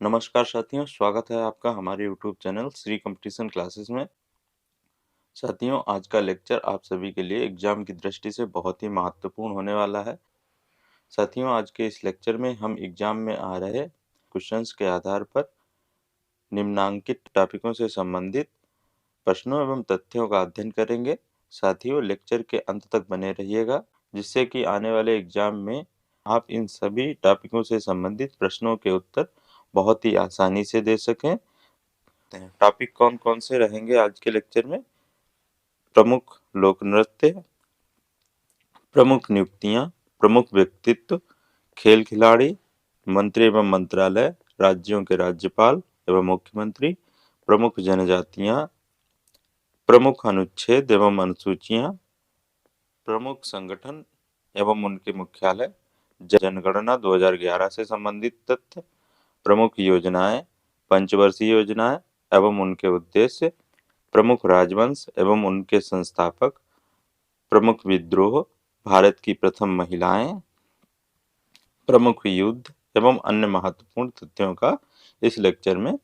नमस्कार साथियों, स्वागत है आपका हमारे YouTube channel Shri competition classes में। साथियों, आज का लेक्चर आप सभी के लिए एग्जाम की दृष्टि से बहुत ही महत्वपूर्ण होने वाला है। साथियों, आज के इस लेक्चर में हम एग्जाम में आ रहे क्वेश्चंस के आधार पर निम्नांकित टॉपिकों से संबंधित प्रश्नों एवं तथ्यों का अध्ययन करेंगे। साथियों, लेक्चर के अंत तक बने रहिएगा, जिससे कि आने वाले एग्जाम में आप इन सभी टॉपिकों से संबंधित प्रश्नों के उत्तर बहुत ही आसानी से दे सकें। टॉपिक कौन कौन से रहेंगे आज के लेक्चर में? प्रमुख लोक नृत्य, प्रमुख नियुक्तियां, प्रमुख व्यक्तित्व, खेल खिलाड़ी, मंत्री एवं मंत्रालय, राज्यों के राज्यपाल एवं मुख्यमंत्री, प्रमुख जनजातियां, प्रमुख अनुच्छेद एवं अनुसूचियां, प्रमुख संगठन एवं उनके मुख्यालय, जनगणना 2011 से संबंधित तथ्य, प्रमुख योजनाएं, पंचवर्षीय योजनाएं एवं उनके उद्देश्य, प्रमुख राजवंश एवं उनके संस्थापक, प्रमुख विद्रोह, भारत की प्रथम महिलाएं, प्रमुख युद्ध एवं अन्य महत्वपूर्ण तथ्यों का इस लेक्चर में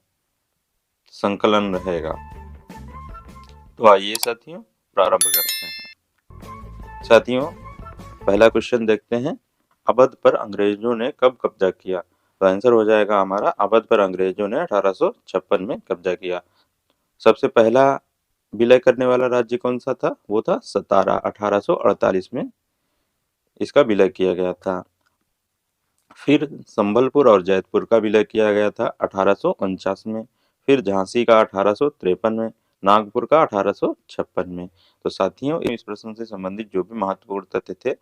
संकलन रहेगा। तो आइए साथियों, प्रारंभ करते हैं। साथियों, पहला क्वेश्चन देखते हैं, अवध पर अंग्रेजों ने कब कब्जा किया? तो आंसर हो जाएगा हमारा, अवध पर अंग्रेजों ने 1856 में कब्जा किया। सबसे पहला विलय करने वाला राज्य कौन सा था? वो था सतारा। 1848 में इसका विलय किया गया था। फिर संबलपुर और जैतपुर का विलय किया गया था 1849 में। फिर झांसी का 1853 में, नागपुर का 1856 में। तो साथियों, इस प्रश्न से संबंधित जो भी महत्वपूर्ण तथ्य थे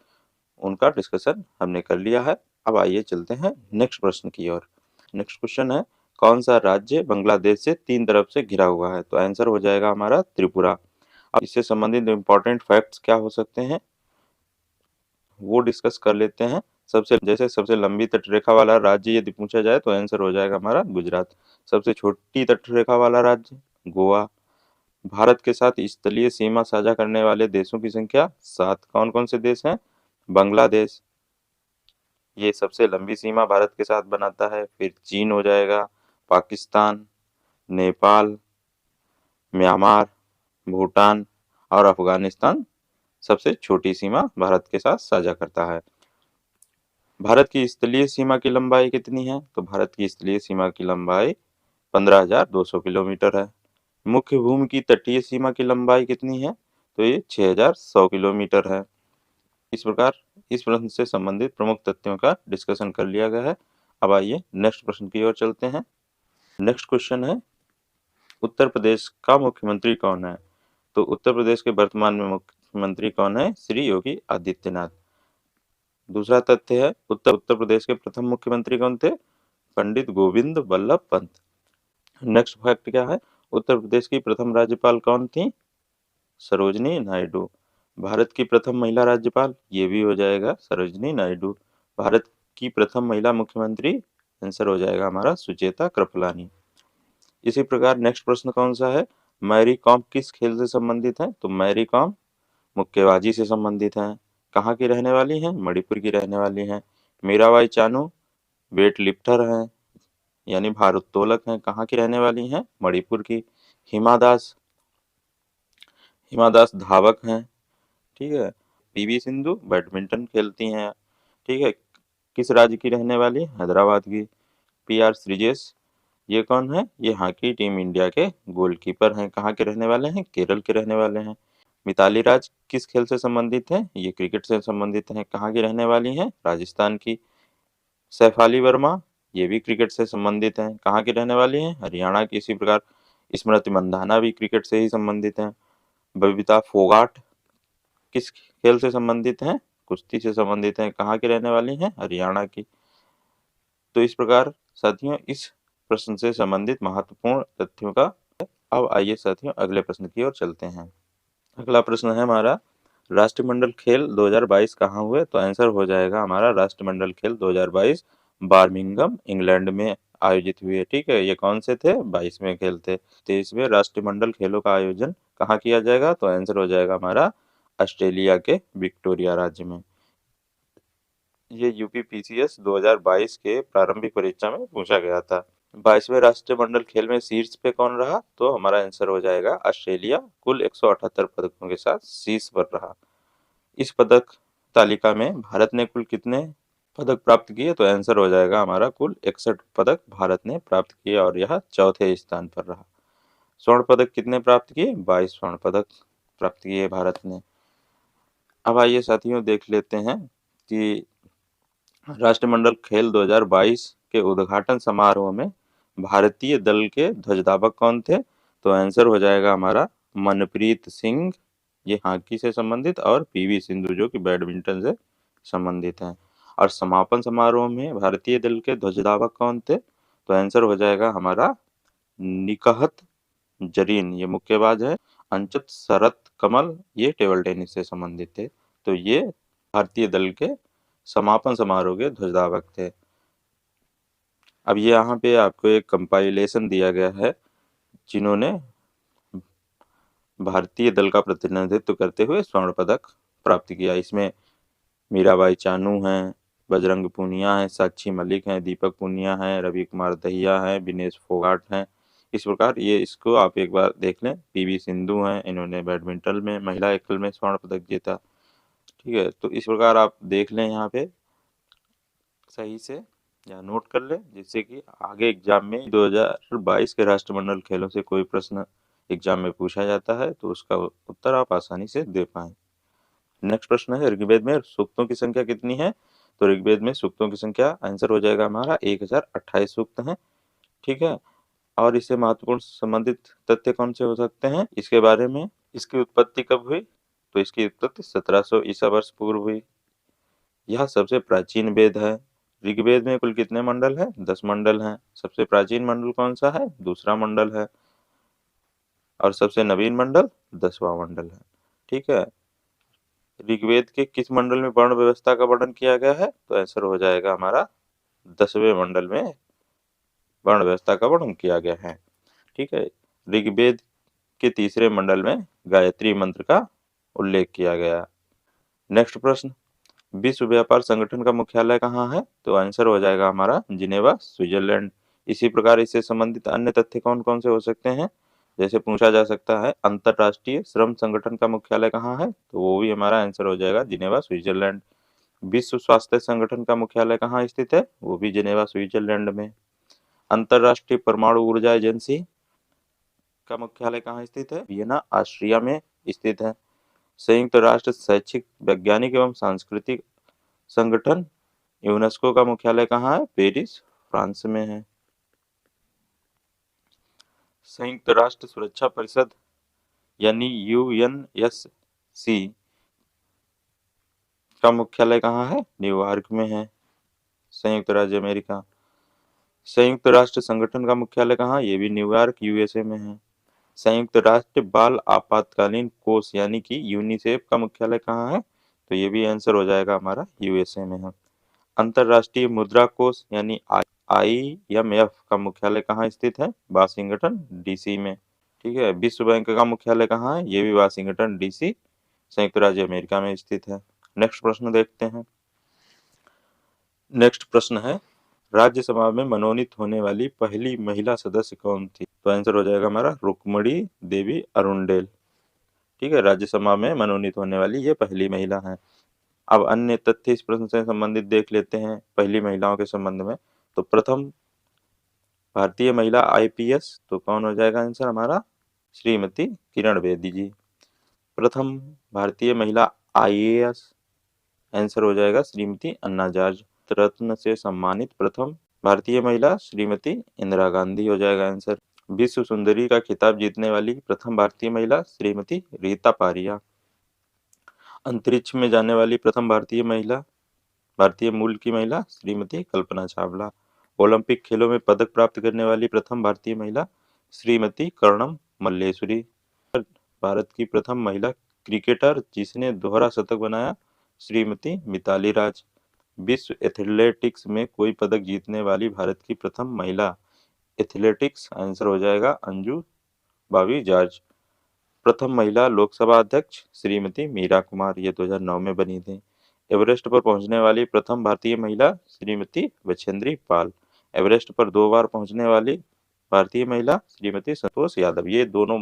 उनका डिस्कशन हमने कर लिया है। अब आइए चलते हैं नेक्स्ट प्रश्न की ओर। नेक्स्ट क्वेश्चन है, कौन सा राज्य बांग्लादेश से 3 तरफ से घिरा हुआ है? तो आंसर हो जाएगा हमारा त्रिपुरा। अब इससे संबंधित इंपॉर्टेंट फैक्ट्स क्या हो सकते हैं वो डिस्कस कर लेते हैं। सबसे लंबी तटरेखा वाला राज्य यदि पूछा जाए तो आंसर हो जाएगा हमारा गुजरात। सबसे छोटी तटरेखा वाला राज्य गोवा। भारत के साथ स्थलीय सीमा साझा करने वाले देशों की संख्या 7। कौन कौन से देश हैं? बांग्लादेश, ये सबसे लंबी सीमा भारत के साथ बनाता है। फिर चीन हो जाएगा, पाकिस्तान, नेपाल, म्यांमार, भूटान और अफगानिस्तान सबसे छोटी सीमा भारत के साथ साझा करता है। भारत की स्थलीय सीमा की लंबाई कितनी है? तो भारत की स्थलीय सीमा की लंबाई 15,200 किलोमीटर है। मुख्य भूमि की तटीय सीमा की लंबाई कितनी है? तो ये 6,100 किलोमीटर है। इस प्रकार इस प्रश्न से संबंधित प्रमुख तथ्यों का डिस्कशन कर लिया गया है। अब आइए नेक्स्ट प्रश्न की ओर चलते हैं। नेक्स्ट क्वेश्चन है, उत्तर प्रदेश का मुख्यमंत्री कौन है? तो उत्तर प्रदेश के वर्तमान में मुख्यमंत्री कौन है? श्री योगी आदित्यनाथ। दूसरा तथ्य है, उत्तर प्रदेश के प्रथम मुख्यमंत्री कौन थे? पंडित गोविंद बल्लभ पंत। नेक्स्ट फैक्ट क्या है, उत्तर प्रदेश की प्रथम राज्यपाल कौन थी? सरोजनी नायडू। भारत की प्रथम महिला राज्यपाल, ये भी हो जाएगा सरोजनी नायडू। भारत की प्रथम महिला मुख्यमंत्री, आंसर हो जाएगा हमारा सुचेता कृपलानी। इसी प्रकार नेक्स्ट प्रश्न कौन सा है, मैरी कॉम किस खेल से संबंधित है? तो मैरी कॉम मुक्केबाजी से संबंधित है। कहाँ की रहने वाली हैं? मणिपुर की रहने वाली हैं। मीराबाई चानू वेट लिफ्टर हैं, यानी भारोत्तोलक हैं। कहाँ की रहने वाली हैं? मणिपुर की। हिमा दास धावक हैं। ठीक है। पीवी सिंधु बैडमिंटन खेलती हैं। ठीक है। किस राज्य की रहने वाली? हैदराबाद की। पीआर श्रीजेश, ये कौन है? ये हॉकी टीम इंडिया के गोलकीपर हैं। कहाँ के रहने वाले हैं? केरल के रहने वाले हैं। मिताली राज किस खेल से संबंधित है? ये क्रिकेट से संबंधित हैं। कहाँ की रहने वाली हैं? राजस्थान की। सैफाली वर्मा, ये भी क्रिकेट से संबंधित हैं। कहाँ की रहने वाली हैं? हरियाणा की। इसी प्रकार स्मृति मंधाना भी क्रिकेट से ही संबंधित हैं। बबीता फोगाट किस खेल से संबंधित हैं? कुश्ती से संबंधित हैं। कहाँ की रहने वाली हैं? हरियाणा की। तो इस प्रकार साथियों, इस प्रश्न से संबंधित महत्वपूर्ण तथ्यों का। अब आइए साथियों, अगले प्रश्न की ओर चलते हैं। अगला प्रश्न है हमारा, राष्ट्रमंडल खेल 2022 कहाँ हुए? तो आंसर हो जाएगा हमारा, राष्ट्रमंडल खेल 2022 बर्मिंघम इंग्लैंड में आयोजित हुए। ठीक है। ये कौन से थे? 22वें खेल थे। 23वें राष्ट्रमंडल खेलों का आयोजन कहाँ किया जाएगा? तो आंसर हो जाएगा हमारा, ऑस्ट्रेलिया के विक्टोरिया राज्य में। ये यूपी पीसीएस 2022 के प्रारंभिक परीक्षा में पूछा गया था। 22वें राष्ट्रमंडल खेल में शीर्ष पे कौन रहा? तो हमारा आंसर हो जाएगा ऑस्ट्रेलिया, कुल 178 पदकों के साथ शीर्ष पर रहा। इस पदक तालिका में भारत ने कुल कितने पदक प्राप्त किए? तो आंसर हो जाएगा हमारा कुल 61 पदक भारत ने प्राप्त किए और यह चौथे स्थान पर रहा। स्वर्ण पदक कितने प्राप्त किए? 22 स्वर्ण पदक प्राप्त किए भारत ने। अब आइए साथियों देख लेते हैं कि राष्ट्रमंडल खेल 2022 के उद्घाटन समारोह में भारतीय दल के ध्वजधावक कौन थे? तो आंसर हो जाएगा हमारा मनप्रीत सिंह, ये हॉकी से संबंधित, और पीवी सिंधु जो कि बैडमिंटन से संबंधित हैं। और समापन समारोह में भारतीय दल के ध्वजधावक कौन थे? तो आंसर हो जाएगा हमारा निकहत जरीन, ये मुक्केबाज है। अंचत शरत कमल, ये टेबल टेनिस से संबंधित थे। तो ये भारतीय दल के समापन समारोह के ध्वजधावक थे। अब ये यहाँ पे आपको एक कंपाइलेशन दिया गया है जिन्होंने भारतीय दल का प्रतिनिधित्व करते हुए स्वर्ण पदक प्राप्त किया। इसमें मीराबाई चानू हैं, बजरंग पूनिया हैं, साक्षी मलिक हैं, दीपक पूनिया हैं, रवि कुमार दहिया हैं, विनेश फोगाट हैं। इस प्रकार ये इसको आप एक बार देख लें। पीवी सिंधु हैं, इन्होंने बैडमिंटन में महिला एकल में स्वर्ण पदक जीता। ठीक है, तो इस प्रकार आप देख लें यहाँ पे सही से या नोट कर लें, जिससे कि आगे एग्जाम में 2022 के राष्ट्रमंडल खेलों से कोई प्रश्न एग्जाम में पूछा जाता है तो उसका उत्तर आप आसानी से दे पाएं। नेक्स्ट प्रश्न है, ऋग्वेद में सूक्तों की संख्या कितनी है? तो ऋग्वेद में सूक्तों की संख्या आंसर हो जाएगा हमारा 1028 सूक्त हैं। ठीक है, और इससे महत्वपूर्ण संबंधित तथ्य कौन से हो सकते हैं इसके बारे में? इसकी उत्पत्ति कब हुई? तो इसकी उत्पत्ति 1700 ईसा वर्ष पूर्व हुई। यह सबसे प्राचीन वेद है। ऋग्वेद में कुल कितने मंडल हैं? 10 मंडल हैं। सबसे प्राचीन मंडल कौन सा है? दूसरा मंडल है। और सबसे नवीन मंडल 10वां मंडल है। ठीक है, ऋग्वेद के किस मंडल में वर्ण व्यवस्था का वर्णन किया गया है? तो आंसर हो जाएगा हमारा 10वें मंडल में वर्ण व्यवस्था का वर्णन किया गया है। ठीक है, ऋग्वेद के तीसरे मंडल में गायत्री मंत्र का उल्लेख किया गया। नेक्स्ट प्रश्न, विश्व व्यापार संगठन का मुख्यालय कहाँ है? तो आंसर हो जाएगा हमारा जिनेवा, स्विट्जरलैंड। इसी प्रकार इससे संबंधित अन्य तथ्य कौन कौन से हो सकते हैं? जैसे पूछा जा सकता है अंतरराष्ट्रीय श्रम संगठन का मुख्यालय कहाँ है? तो वो भी हमारा आंसर हो जाएगा जिनेवा, स्विट्जरलैंड। विश्व स्वास्थ्य संगठन का मुख्यालय कहाँ स्थित है? वो भी जिनेवा, स्विट्जरलैंड में। अंतरराष्ट्रीय परमाणु ऊर्जा एजेंसी का मुख्यालय कहाँ स्थित है? वियना, ऑस्ट्रिया में स्थित है। संयुक्त राष्ट्र शैक्षिक, वैज्ञानिक एवं सांस्कृतिक संगठन यूनेस्को का मुख्यालय कहाँ है? पेरिस, फ्रांस में है। संयुक्त राष्ट्र सुरक्षा परिषद यानी यूएनएससी का मुख्यालय कहाँ है? न्यूयॉर्क में है, संयुक्त राज्य अमेरिका। संयुक्त राष्ट्र संगठन का मुख्यालय कहाँ? ये भी न्यूयॉर्क, यूएसए में है। संयुक्त राष्ट्र बाल आपातकालीन कोष यानी कि यूनिसेफ का मुख्यालय कहाँ है? तो ये भी आंसर हो जाएगा हमारा यूएसए में है। अंतरराष्ट्रीय मुद्रा कोष यानी IMF का मुख्यालय कहाँ स्थित है? वाशिंगटन डीसी में। ठीक है, विश्व बैंक का मुख्यालय कहाँ है? ये भी वाशिंगटन डीसी, संयुक्त राज्य अमेरिका में स्थित है। नेक्स्ट प्रश्न देखते हैं। नेक्स्ट प्रश्न है, राज्यसभा में मनोनीत होने वाली पहली महिला सदस्य कौन थी? तो आंसर हो जाएगा हमारा रुक्मणी देवी अरुणडेल। ठीक है, राज्यसभा में मनोनीत होने वाली ये पहली महिला है। अब अन्य तथ्य इस प्रश्न से संबंधित देख लेते हैं पहली महिलाओं के संबंध में। तो प्रथम भारतीय महिला IPS, तो कौन हो जाएगा आंसर हमारा? श्रीमती किरण बेदी जी। प्रथम भारतीय महिला IAS, आंसर हो जाएगा श्रीमती अन्ना जॉर्ज। रत्न से सम्मानित प्रथम भारतीय महिला श्रीमती इंदिरा गांधी हो जाएगा आंसर। विश्व सुंदरी का खिताब जीतने वाली प्रथम भारतीय महिला श्रीमती रीता पारिया। अंतरिक्ष में जाने वाली प्रथम भारतीय महिला, भारतीय मूल की महिला श्रीमती कल्पना चावला। ओलंपिक खेलों में पदक प्राप्त करने वाली प्रथम भारतीय महिला श्रीमती कर्णम मल्लेश्वरी। भारत की प्रथम महिला क्रिकेटर जिसने दोहरा शतक बनाया श्रीमती मिताली राज। विश्व एथलेटिक्स में कोई पदक जीतने वाली भारत की प्रथम महिला एथलेटिक्स, आंसर हो जाएगा अंजू बावी जॉर्ज। प्रथम महिला लोकसभा अध्यक्ष श्रीमती मीरा कुमार, ये 2009 में बनी थी। एवरेस्ट पर पहुंचने वाली प्रथम भारतीय महिला श्रीमती बछेंद्री पाल। एवरेस्ट पर 2 बार पहुंचने वाली भारतीय महिला श्रीमती संतोष यादव। ये दोनों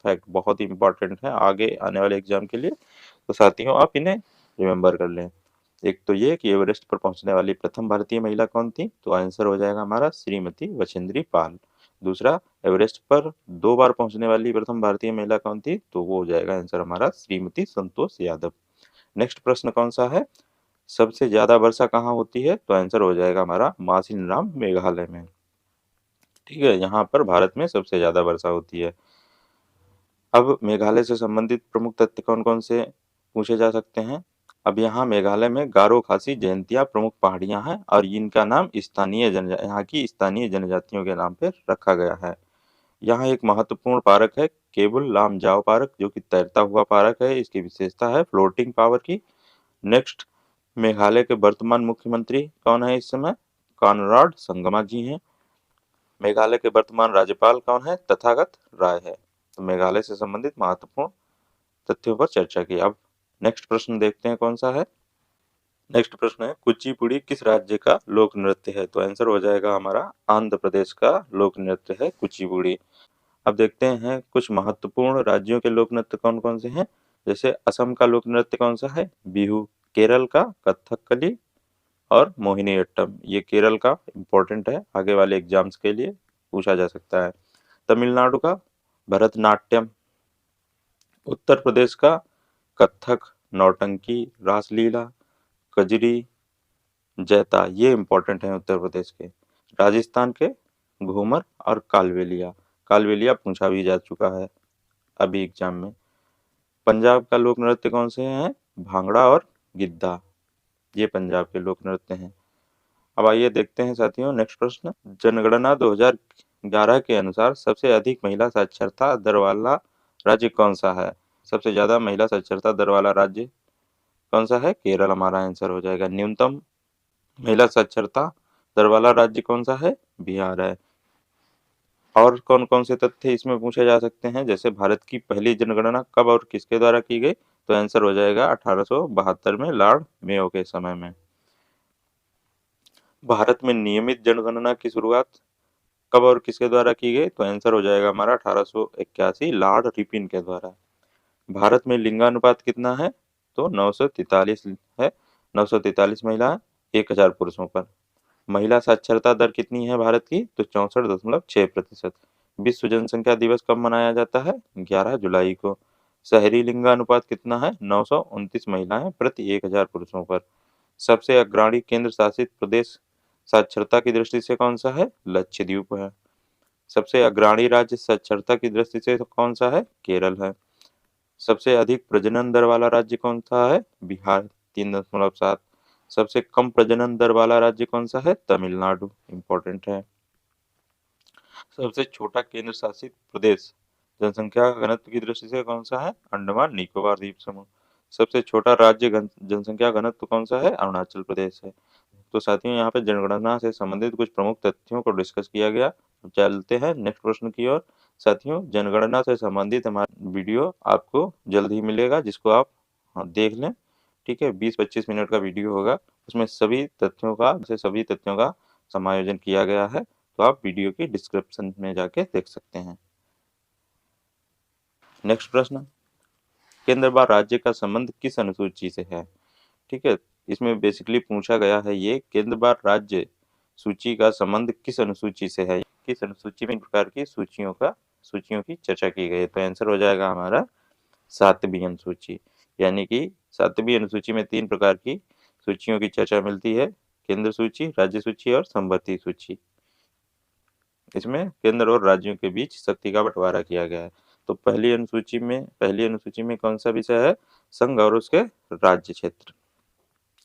फैक्ट बहुत ही इंपॉर्टेंट है आगे आने वाले एग्जाम के लिए, तो साथियों आप इन्हें रिमेम्बर कर लें। एक तो ये कि एवरेस्ट पर पहुंचने वाली प्रथम भारतीय महिला कौन थी, तो आंसर हो जाएगा हमारा श्रीमती बछेंद्री पाल। दूसरा, एवरेस्ट पर 2 बार पहुंचने वाली प्रथम भारतीय महिला कौन थी, तो वो हो जाएगा आंसर हमारा श्रीमती संतोष यादव। नेक्स्ट प्रश्न कौन सा है, सबसे ज्यादा वर्षा कहाँ होती है, तो आंसर हो जाएगा हमारा मासिनराम मेघालय में। ठीक है, यहाँ पर भारत में सबसे ज्यादा वर्षा होती है। अब मेघालय से संबंधित प्रमुख तथ्य कौन कौन से पूछे जा सकते हैं। अब यहाँ मेघालय में गारो खासी जयंतिया प्रमुख पहाड़ियां हैं और इनका नाम यहाँ की स्थानीय जनजातियों के नाम पर रखा गया है। यहाँ एक महत्वपूर्ण पार्क है केबुल लामजाओ पार्क, जो कि तैरता हुआ पार्क है। इसकी विशेषता है फ्लोटिंग पावर की। नेक्स्ट, मेघालय के वर्तमान मुख्यमंत्री कौन है इस समय, कॉनराड संगमा जी हैं। मेघालय के वर्तमान राज्यपाल कौन है, तथागत राय है। तो मेघालय से संबंधित महत्वपूर्ण तथ्यों पर चर्चा की। अब नेक्स्ट प्रश्न देखते हैं कौन सा है। नेक्स्ट प्रश्न है, कुचिपुड़ी किस राज्य का लोक नृत्य है, तो आंसर हो जाएगा हमारा आंध्र प्रदेश का लोक नृत्य है कुचिपुड़ी। अब देखते हैं कुछ महत्वपूर्ण राज्यों के लोक नृत्य कौन कौन से हैं। जैसे असम का लोक नृत्य कौन सा है, बिहू। केरल का कथकली और मोहिनीअट्टम, ये केरल का इम्पोर्टेंट है, आगे वाले एग्जाम्स के लिए पूछा जा सकता है। तमिलनाडु का भरतनाट्यम। उत्तर प्रदेश का कथक, नौटंकी, रासलीला, कजरी, जैता, ये इम्पोर्टेंट है उत्तर प्रदेश के। राजस्थान के घूमर और कालबेलिया, कालबेलिया पूछा भी जा चुका है अभी एग्जाम में। पंजाब का लोक नृत्य कौन से हैं, भांगड़ा और गिद्धा, ये पंजाब के लोक नृत्य हैं। अब आइए देखते हैं साथियों नेक्स्ट प्रश्न। जनगणना 2011 के अनुसार सबसे अधिक महिला साक्षरता दर वाला राज्य कौन सा है। सबसे ज्यादा महिला साक्षरता दर वाला राज्य कौन सा है, केरल हमारा आंसर हो जाएगा। न्यूनतम महिला साक्षरता दर वाला राज्य कौन सा है, बिहार है। और कौन कौन से तथ्य इसमें पूछे जा सकते हैं, जैसे भारत की पहली जनगणना कब और किसके द्वारा की गई, तो आंसर हो जाएगा 1872 में लॉर्ड मेयो के समय में। भारत में नियमित जनगणना की शुरुआत कब और किसके द्वारा की गई, तो आंसर हो जाएगा हमारा 1881 लॉर्ड रिपिन के द्वारा। भारत में लिंगानुपात कितना है, तो 943 है। 943 महिला 1000 पुरुषों पर। महिला साक्षरता दर कितनी है भारत की, तो 64.6%। विश्व जनसंख्या दिवस कब मनाया जाता है, 11 जुलाई को। शहरी लिंगानुपात कितना है, 929 महिलाएं प्रति 1000 पुरुषों पर। सबसे अग्रणी केंद्र शासित प्रदेश साक्षरता की दृष्टि से कौन सा है, लक्षद्वीप है। सबसे अग्रणी राज्य साक्षरता की दृष्टि से कौन सा है, केरल है। सबसे अधिक प्रजनन दर वाला राज्य कौन सा है, बिहार 3.7। सबसे कम प्रजनन दर वाला राज्य कौन सा है, तमिलनाडु, इंपॉर्टेंट है। सबसे छोटा केंद्र शासित प्रदेश जनसंख्या घनत्व की दृष्टि से कौन सा है, अंडमान निकोबार द्वीप समूह। सबसे छोटा राज्य जनसंख्या घनत्व कौन सा है, अरुणाचल प्रदेश है। तो साथियों यहाँ पे जनगणना से संबंधित कुछ प्रमुख तथ्यों को डिस्कस किया गया। चलते हैं नेक्स्ट प्रश्न की ओर। साथियों जनगणना से संबंधित हमारा वीडियो आपको जल्द ही मिलेगा, जिसको आप देख लें। ठीक है, 20-25 मिनट का वीडियो होगा, उसमें सभी तथ्यों का समायोजन किया गया है, तो आप वीडियो की डिस्क्रिप्शन में जाके देख सकते हैं। नेक्स्ट प्रश्न, केंद्र व राज्य का संबंध किस अनुसूची से है। ठीक है, इसमें बेसिकली पूछा गया है ये केंद्र व राज्य सूची का संबंध किस अनुसूची से है, किस अनुसूची में इन प्रकार की सूचियों की चर्चा की गई है, तो आंसर हो जाएगा हमारा 7वीं अनुसूची। यानी कि 7वीं अनुसूची में 3 प्रकार की सूचियों की चर्चा मिलती है, केंद्र सूची, राज्य सूची और संवर्ती सूची। इसमें केंद्र और राज्यों के बीच शक्ति का बंटवारा किया गया है। तो पहली अनुसूची में कौन सा विषय है, संघ और उसके राज्य क्षेत्र।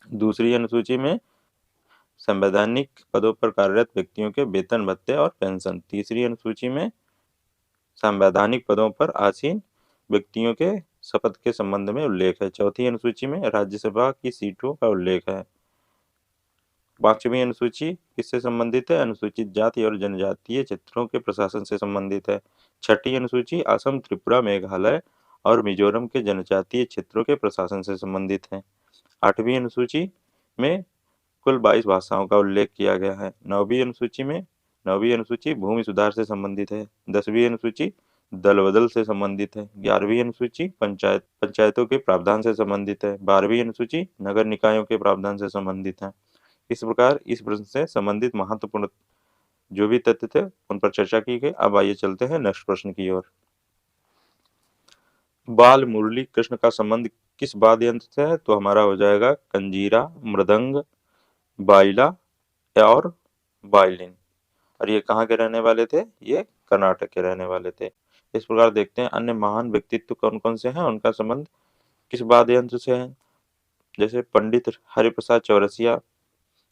दूसरी अनुसूची में संवैधानिक पदों पर कार्यरत व्यक्तियों के वेतन भत्ते और पेंशन। तीसरी अनुसूची में संवैधानिक पदों पर आसीन व्यक्तियों के शपथ के संबंध में उल्लेख है। चौथी अनुसूची में राज्यसभा की सीटों का उल्लेख है। 5वीं अनुसूची किससे संबंधित है, अनुसूचित जाति और जनजातीय क्षेत्रों के प्रशासन से संबंधित है। 6ठी अनुसूची असम, त्रिपुरा, मेघालय और मिजोरम के जनजातीय क्षेत्रों के प्रशासन से संबंधित है। 8वीं अनुसूची में कुल 22 भाषाओं का उल्लेख किया गया है। 9वीं अनुसूची भूमि सुधार से संबंधित है। 10वीं अनुसूची दल बदल से संबंधित है। 11वीं अनुसूची पंचायतों के प्रावधान से संबंधित है। 12वीं अनुसूची नगर निकायों के प्रावधान से संबंधित है। इस प्रकार इस प्रश्न से संबंधित महत्वपूर्ण जो भी तथ्य थे उन पर चर्चा की गई। अब आइए चलते हैं नेक्स्ट प्रश्न की ओर। बाल मुरली कृष्ण का संबंध किस वाद्य यंत्र से है? तो हमारा हो जाएगा कंजीरा, मृदंग, बाइला और वायलिन। और ये कहाँ के रहने वाले थे? ये कर्नाटक के रहने वाले थे। इस प्रकार देखते हैं अन्य महान व्यक्तित्व कौन कौन से हैं, उनका संबंध किस वाद्य यंत्र से है। जैसे पंडित हरिप्रसाद चौरसिया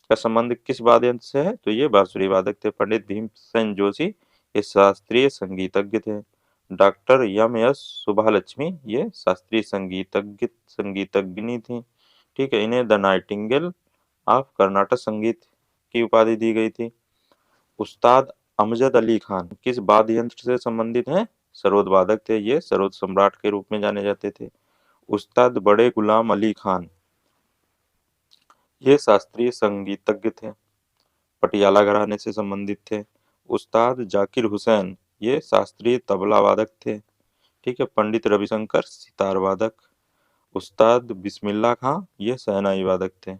का संबंध किस वाद्य यंत्र से है? तो ये बांसुरी वादक थे। पंडित भीमसेन जोशी ये शास्त्रीय संगीतज्ञ थे। डॉक्टर एम एस सुभालक्ष्मी ये शास्त्रीय संगीतज्ञनी थी। ठीक है, इन्हें द नाइटिंगेल ऑफ कर्नाटक संगीत की उपाधि दी गई थी। उस्ताद अमजद अली खान किस वाद्य यंत्र से संबंधित हैं? सरोद वादक थे, ये सरोद सम्राट के रूप में जाने जाते थे। उस्ताद बड़े गुलाम अली खान ये शास्त्रीय संगीतज्ञ थे, पटियाला घराने से संबंधित थे। उस्ताद जाकिर हुसैन ये शास्त्रीय तबला वादक थे। ठीक है, पंडित रविशंकर सितार वादक। उस्ताद बिस्मिल्लाह खां ये शहनाई वादक थे।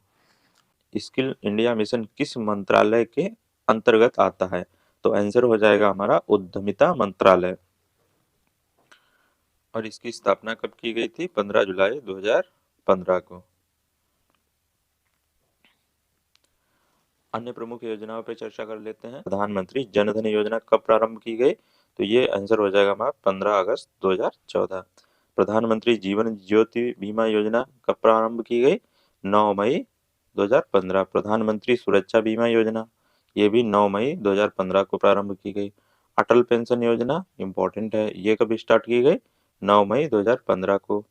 स्किल इंडिया मिशन किस मंत्रालय के अंतर्गत आता है? तो आंसर हो जाएगा हमारा उद्यमिता मंत्रालय। और इसकी स्थापना कब की गई थी? 15 जुलाई 2015 को। अन्य प्रमुख योजनाओं पर चर्चा कर लेते हैं। प्रधानमंत्री जन धन योजना कब प्रारंभ की गई? तो ये आंसर हो जाएगा हमारा 15 अगस्त 2014। प्रधानमंत्री जीवन ज्योति बीमा योजना कब प्रारंभ की गई? 9 मई 2015। प्रधानमंत्री सुरक्षा बीमा योजना ये भी 9 मई 2015 को प्रारंभ की गई। अटल पेंशन योजना इंपॉर्टेंट है, ये कब स्टार्ट की गई? 9 मई 2015 को।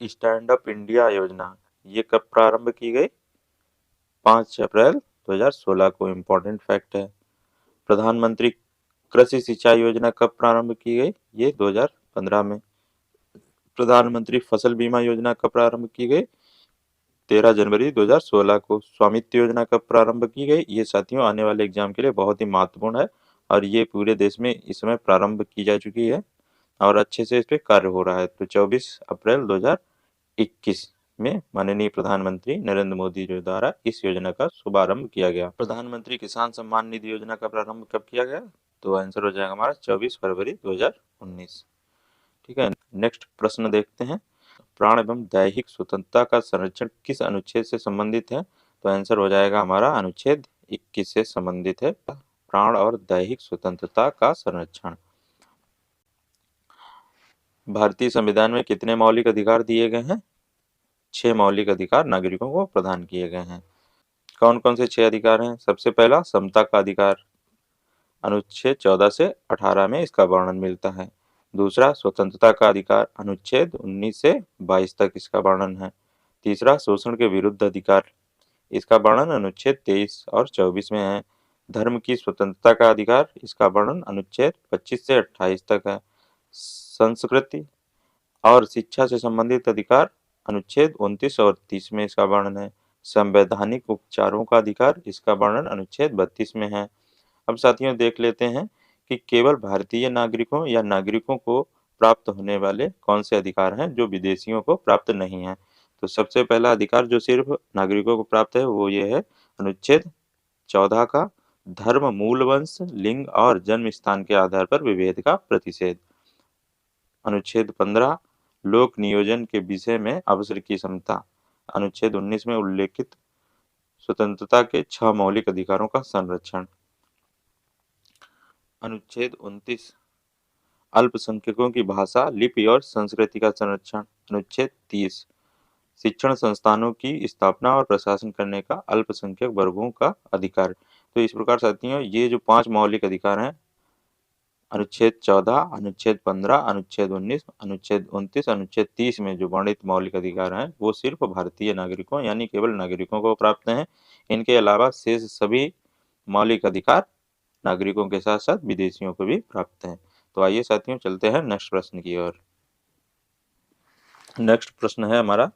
स्टैंड अप इंडिया योजना ये कब प्रारंभ की गई? 5 अप्रैल 2016 को। इम्पोर्टेंट फैक्ट है। प्रधानमंत्री कृषि सिंचाई योजना कब प्रारंभ की गई? ये 2015 में। प्रधानमंत्री फसल बीमा योजना कब प्रारंभ की गई? 13 जनवरी 2016 को। स्वामित्व योजना कब प्रारंभ की गई? ये साथियों आने वाले एग्जाम के लिए बहुत ही महत्वपूर्ण है और ये पूरे देश में इस समय प्रारंभ की जा चुकी है और अच्छे से इस पे कार्य हो रहा है। तो 24 अप्रैल 2021 में माननीय प्रधानमंत्री नरेंद्र मोदी जी द्वारा इस योजना का शुभारंभ किया गया। प्रधानमंत्री किसान सम्मान निधि योजना का प्रारंभ कब किया गया? तो आंसर हो जाएगा हमारा 24 फरवरी 2019। ठीक है, नेक्स्ट प्रश्न देखते हैं। प्राण एवं दैहिक स्वतंत्रता का संरक्षण किस अनुच्छेद से संबंधित है? तो आंसर हो जाएगा हमारा अनुच्छेद 21 से संबंधित है। प्राण और दैहिक स्वतंत्रता का संरक्षण। भारतीय संविधान में कितने मौलिक अधिकार दिए गए हैं? 6 मौलिक अधिकार नागरिकों को प्रदान किए गए हैं। कौन कौन से 6 अधिकार हैं? सबसे पहला समता का अधिकार, अनुच्छेद 14 से 18 में इसका वर्णन मिलता है। दूसरा स्वतंत्रता का अधिकार, अनुच्छेद 19 से 22 तक इसका वर्णन है। तीसरा शोषण के विरुद्ध अधिकार, इसका वर्णन अनुच्छेद 23 और 24 में है। धर्म की स्वतंत्रता का अधिकार, इसका वर्णन अनुच्छेद 25 से 28 तक है। संस्कृति और शिक्षा से संबंधित अधिकार, अनुच्छेद 29 और 30 में इसका वर्णन है। संवैधानिक उपचारों का अधिकार, इसका वर्णन अनुच्छेद 32 में है। अब साथियों देख लेते हैं कि केवल भारतीय नागरिकों या नागरिकों को प्राप्त होने वाले कौन से अधिकार हैं जो विदेशियों को प्राप्त नहीं है। तो सबसे पहला अधिकार जो सिर्फ नागरिकों को प्राप्त है वो ये है अनुच्छेद 14 का धर्म, मूल वंश, लिंग और जन्म स्थान के आधार पर विभेद का प्रतिषेध। अनुच्छेद 15 लोक नियोजन के विषय में अवसर की समता। अनुच्छेद 19 में उल्लेखित स्वतंत्रता के 6 मौलिक अधिकारों का संरक्षण। अनुच्छेद 29 अल्पसंख्यकों की भाषा, लिपि और संस्कृति का संरक्षण। अनुच्छेद 30 शिक्षण संस्थानों की स्थापना और प्रशासन करने का अल्पसंख्यक वर्गों का अधिकार। तो इस प्रकार साथियों ये जो 5 मौलिक अधिकार हैं, अनुच्छेद 14, अनुच्छेद 15, अनुच्छेद 19, अनुच्छेद 29, अनुच्छेद 30 में जो वर्णित मौलिक अधिकार हैं वो सिर्फ भारतीय नागरिकों यानी केवल नागरिकों को प्राप्त हैं। इनके अलावा शेष सभी मौलिक अधिकार नागरिकों के साथ साथ विदेशियों को भी प्राप्त हैं। तो आइए साथियों चलते हैं नेक्स्ट प्रश्न की ओर। नेक्स्ट प्रश्न है हमारा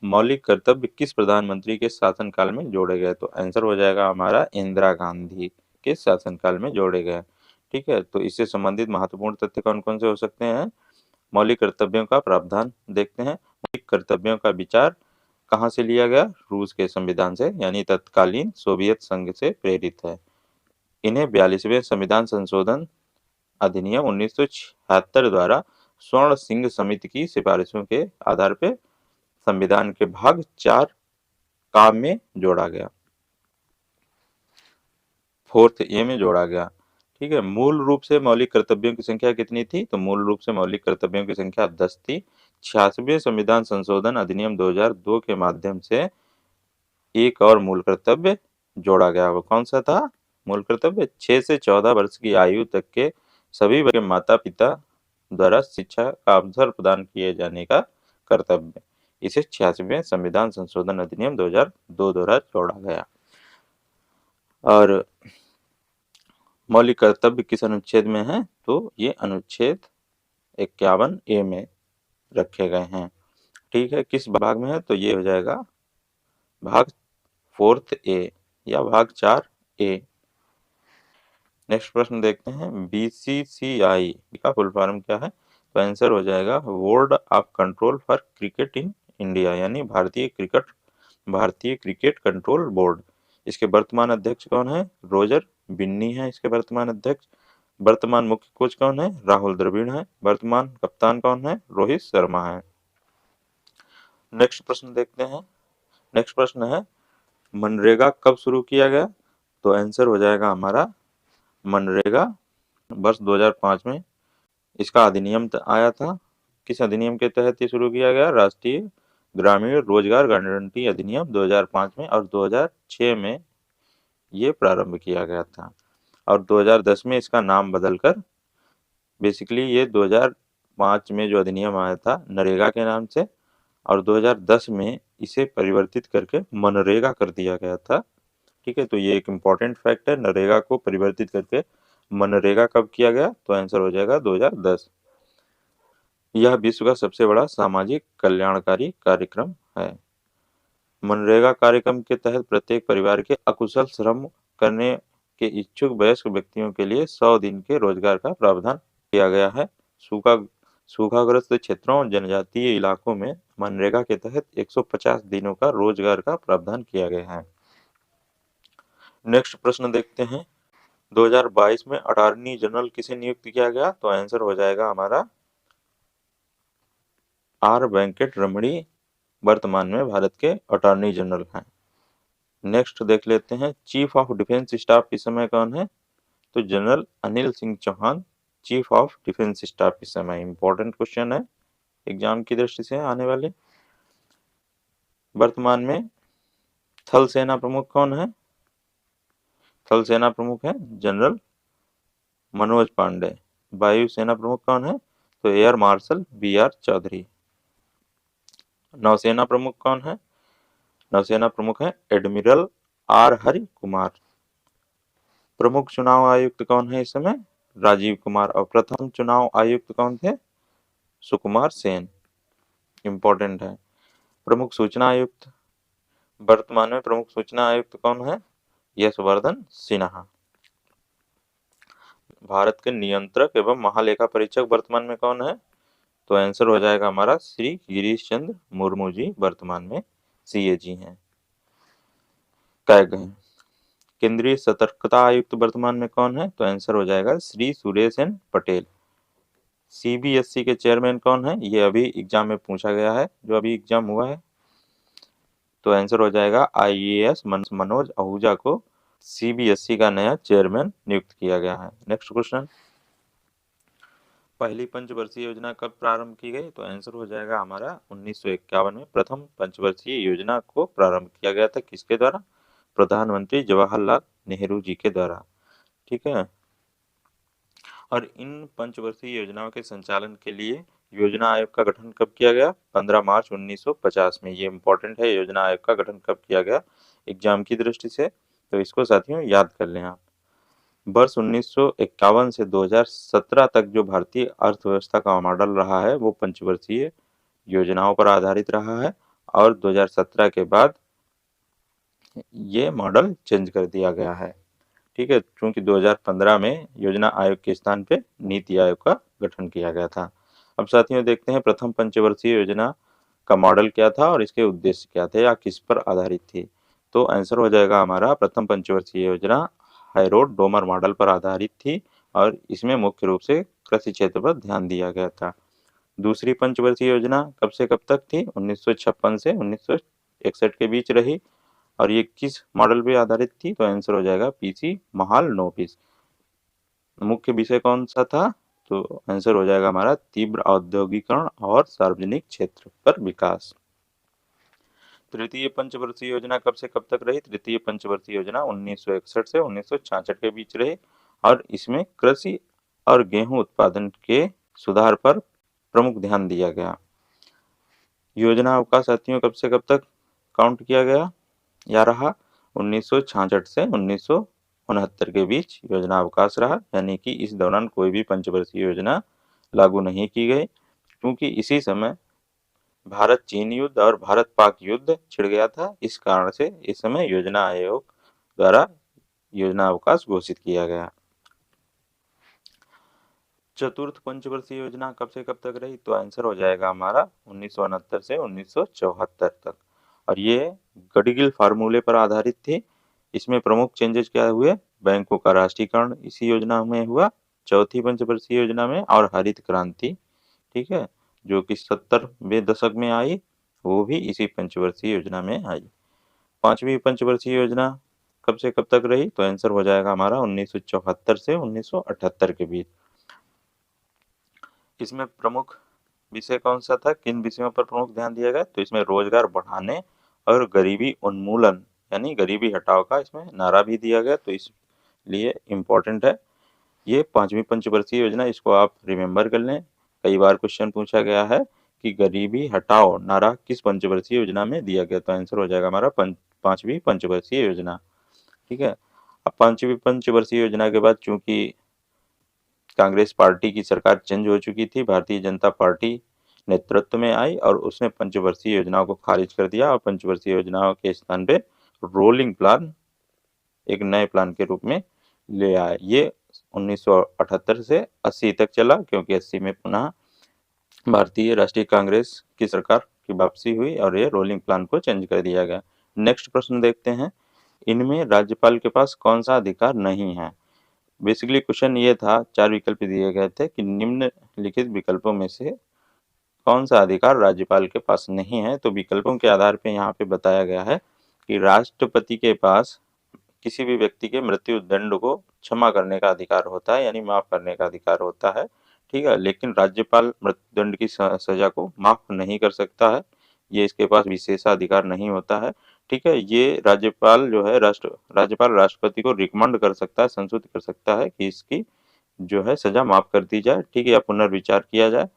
मौलिक कर्तव्य किस प्रधानमंत्री के शासनकाल में जोड़े गए? तो आंसर हो जाएगा हमारा इंदिरा गांधी के शासनकाल में जोड़े गए। ठीक है, तो इससे संबंधित महत्वपूर्ण तथ्य कौन-कौन से हो सकते हैं? मौलिक कर्तव्यों का प्रावधान देखते हैं। मौलिक कर्तव्यों का विचार कहाँ से लिया गया? रूस के संविधान से, यानी तत्कालीन सोवियत संघ से प्रेरित है। इन्हें 42वें संविधान संशोधन अधिनियम 1976 द्वारा स्वर्ण सिंह समिति की सिफारिशों के आधार पर संविधान के भाग 4 का में जोड़ा गया, 4th ए में जोड़ा गया। ठीक है, मूल रूप से मौलिक कर्तव्यों की संख्या कितनी थी? तो मूल रूप से मौलिक कर्तव्यों की संख्या 10 थी। 86वें संविधान संशोधन अधिनियम 2002 के माध्यम से एक और मूल कर्तव्य जोड़ा गया। वो कौन सा था मूल कर्तव्य? 6 से 14 वर्ष की आयु तक के सभी वर्ग के माता पिता द्वारा शिक्षा का अवसर प्रदान किए जाने का कर्तव्य। इसे 86वें संविधान संशोधन अधिनियम 2002 द्वारा जोड़ा गया। और मौलिक कर्तव्य किस अनुच्छेद में है? तो ये अनुच्छेद 51 ए में रखे गए हैं। ठीक है, किस भाग में है? तो ये हो जाएगा भाग 4th ए या भाग 4 ए। नेक्स्ट प्रश्न देखते हैं, बीसीसीआई का फुल फॉर्म क्या है? तो आंसर हो जाएगा board of control for cricket in India, यानी भारतीय क्रिकेट कंट्रोल बोर्ड। इसके वर्तमान अध्यक्ष कौन है? रोजर बिन्नी है इसके वर्तमान अध्यक्ष। वर्तमान मुख्य कोच कौन है? राहुल द्रविड़ है। वर्तमान कप्तान कौन है? रोहित शर्मा है। नेक्स्ट प्रश्न देखते हैं। नेक्स्ट प्रश्न है, मनरेगा कब शुरू किया गया? तो आंसर हो जाएगा हमारा मनरेगा वर्ष 2005 में इसका अधिनियम आया था। किस अधिनियम के तहत ये शुरू किया गया? राष्ट्रीय ग्रामीण रोजगार गारंटी अधिनियम 2005 में, और 2006 में ये प्रारंभ किया गया था। और 2010 में इसका नाम बदलकर बेसिकली ये 2005 में जो अधिनियम आया था नरेगा के नाम से, और 2010 में इसे परिवर्तित करके मनरेगा कर दिया गया था। ठीक है, तो ये एक इम्पॉर्टेंट फैक्ट है, नरेगा को परिवर्तित करके मनरेगा कब किया गया? तो आंसर हो जाएगा 2010। यह विश्व का सबसे बड़ा सामाजिक कल्याणकारी कार्यक्रम है। मनरेगा कार्यक्रम के तहत प्रत्येक परिवार के अकुशल श्रम करने के इच्छुक वयस्क व्यक्तियों के लिए 100 दिन के रोजगार का प्रावधान किया गया है। सूखाग्रस्त क्षेत्रों और जनजातीय इलाकों में मनरेगा के तहत 150 दिनों का रोजगार का प्रावधान किया गया है। नेक्स्ट प्रश्न देखते हैं, 2022 में अटॉर्नी जनरल किसे नियुक्त किया गया? तो आंसर हो जाएगा हमारा आर वेंकट रमणी वर्तमान में भारत के अटॉर्नी जनरल हैं। नेक्स्ट देख लेते हैं, चीफ ऑफ डिफेंस स्टाफ इस समय कौन है? तो general Anil Singh Chauhan chief of defence staff इस समय। इंपॉर्टेंट क्वेश्चन है एग्जाम की दृष्टि से आने वाले। वर्तमान में थल सेना प्रमुख कौन है? थल सेना प्रमुख है जनरल मनोज पांडे। वायु सेना प्रमुख कौन है? तो एयर मार्शल BR चौधरी। नौसेना प्रमुख कौन है? नौसेना प्रमुख है एडमिरल R हरि कुमार। प्रमुख चुनाव आयुक्त कौन है इस समय? राजीव कुमार। और प्रथम चुनाव आयुक्त कौन थे? सुकुमार सेन। इंपॉर्टेंट है। प्रमुख सूचना आयुक्त, वर्तमान में प्रमुख सूचना आयुक्त कौन है? यशवर्धन सिन्हा। भारत के नियंत्रक एवं महालेखा परीक्षक वर्तमान में कौन है? तो आंसर हो जाएगा हमारा श्री गिरीश चंद्र मुर्मू जी वर्तमान में CAG हैं, कैग हैं। केंद्रीय सतर्कता आयुक्त वर्तमान में कौन है? तो आंसर हो जाएगा श्री सुरेश एन पटेल। CBSE के चेयरमैन कौन है? ये अभी एग्जाम में पूछा गया है, जो अभी एग्जाम हुआ है। तो आंसर हो जाएगा IAS मनोज आहूजा को CBSE का नया चेयरमैन नियुक्त किया गया है। नेक्स्ट क्वेश्चन, पहली पंचवर्षीय योजना कब प्रारंभ की गई? तो आंसर हो जाएगा हमारा 1951 में प्रथम पंचवर्षीय योजना को प्रारंभ किया गया था। किसके द्वारा? प्रधानमंत्री जवाहरलाल नेहरू जी के द्वारा। ठीक है, और इन पंचवर्षीय योजनाओं के संचालन के लिए योजना आयोग का गठन कब किया गया? 15 मार्च 1950 में। ये इंपॉर्टेंट है, योजना आयोग का गठन कब किया गया एग्जाम की दृष्टि से, तो इसको साथियों याद कर लें आप। वर्ष 1951 से 2017 तक जो भारतीय अर्थव्यवस्था का मॉडल रहा है वो पंचवर्षीय योजनाओं पर आधारित रहा है, और 2017 के बाद ये मॉडल चेंज कर दिया गया है। ठीक है, क्योंकि 2015 में योजना आयोग के स्थान पे नीति आयोग का गठन किया गया था। अब साथियों देखते हैं प्रथम पंचवर्षीय योजना का मॉडल क्या था और इसके उद्देश्य क्या थे या किस पर आधारित थी। तो आंसर हो जाएगा हमारा प्रथम पंचवर्षीय योजना हाईरोड डोमर मॉडल पर आधारित थी और इसमें मुख्य रूप से कृषि क्षेत्र पर ध्यान दिया गया था। दूसरी पंचवर्षीय योजना कब से कब तक थी? 1956 से 1961 के बीच रही और ये किस मॉडल पे आधारित थी? तो आंसर हो जाएगा पीसी महाल 9 मुख्य विषय कौन सा था? तो आंसर हो जाएगा हमारा तीव्र औद्योगिकरण और सार्वजनिक क्षेत्र पर विकास। तृतीय पंचवर्षीय योजना कब से कब तक रही? तृतीय पंचवर्षीय योजना 1961 से 1966 के बीच रही और इसमें कृषि और गेहूं उत्पादन के सुधार पर प्रमुख ध्यान दिया गया। योजना अवकाश साथियों कब से कब तक काउंट किया गया या रहा? 1966 से 1969 के बीच योजना अवकाश रहा, यानी कि इस दौरान कोई भी पंचवर्षीय योजना लागू नहीं की गई, क्योंकि इसी समय भारत चीन युद्ध और भारत पाक युद्ध छिड़ गया था। इस कारण से इस समय योजना आयोग द्वारा योजना अवकाश घोषित किया गया। चतुर्थ पंचवर्षीय योजना कब से कब तक रही? तो आंसर हो जाएगा हमारा 1969 से 1974 तक और ये गडगिल फार्मूले पर आधारित थी। इसमें प्रमुख चेंजेस क्या हुए? बैंकों का राष्ट्रीयकरण इसी योजना में हुआ चौथी पंचवर्षीय योजना में, और हरित क्रांति, ठीक है, जो कि 70वें दशक में आई, वो भी इसी पंचवर्षीय योजना में आई। पांचवी पंचवर्षीय योजना कब से कब तक रही? तो आंसर हो जाएगा हमारा 1974 से 1978 के बीच। इसमें प्रमुख विषय कौन सा था? किन विषयों पर प्रमुख ध्यान दिया गया? तो इसमें रोजगार बढ़ाने और गरीबी उन्मूलन यानी गरीबी हटाओ का इसमें नारा भी दिया गया, तो इसलिए इम्पोर्टेंट है ये पांचवी पंचवर्षीय योजना। इसको आप रिमेम्बर कर लें, कई बार क्वेश्चन पूछा गया है कि गरीबी हटाओ नारा किस पंचवर्षीय योजना में दिया गया, तो आंसर हो जाएगा हमारा पांचवी पंचवर्षीय योजना। ठीक है, अब पांचवी पंचवर्षीय योजना के बाद चूंकि कांग्रेस पार्टी की सरकार चेंज हो चुकी थी, भारतीय जनता पार्टी नेतृत्व में आई और उसने पंचवर्षीय योजनाओं को खारिज कर दिया और पंचवर्षीय योजनाओं के स्थान पे रोलिंग प्लान एक नए प्लान के रूप में ले आए। ये 1978 से 80 तक चला, क्योंकि 80 में पुनः भारतीय राष्ट्रीय कांग्रेस की सरकार की वापसी हुई और ये रोलिंग प्लान को चेंज कर दिया गया। नेक्स्ट प्रश्न देखते हैं, इनमें राज्यपाल के पास कौन सा अधिकार नहीं है? बेसिकली क्वेश्चन ये था, 4 विकल्प दिए गए थे कि निम्नलिखित विकल्पों में से कौन सा अधिकार राज्यपाल के पास नहीं है। तो विकल्पों के आधार पे यहाँ पे बताया गया है कि राष्ट्रपति के पास किसी भी व्यक्ति के मृत्यु दंड को क्षमा करने का अधिकार होता है, यानी माफ करने का अधिकार होता है, ठीक है, लेकिन राज्यपाल मृत्यु दंड की सजा को माफ नहीं कर सकता है, ये इसके पास विशेषाधिकार नहीं होता है। ठीक है, ये राज्यपाल जो है राज्यपाल राष्ट्रपति को रिकमेंड कर सकता है, संशोधित कर सकता है कि इसकी जो है सजा माफ कर दी जाए, ठीक है, या पुनर्विचार किया जाए,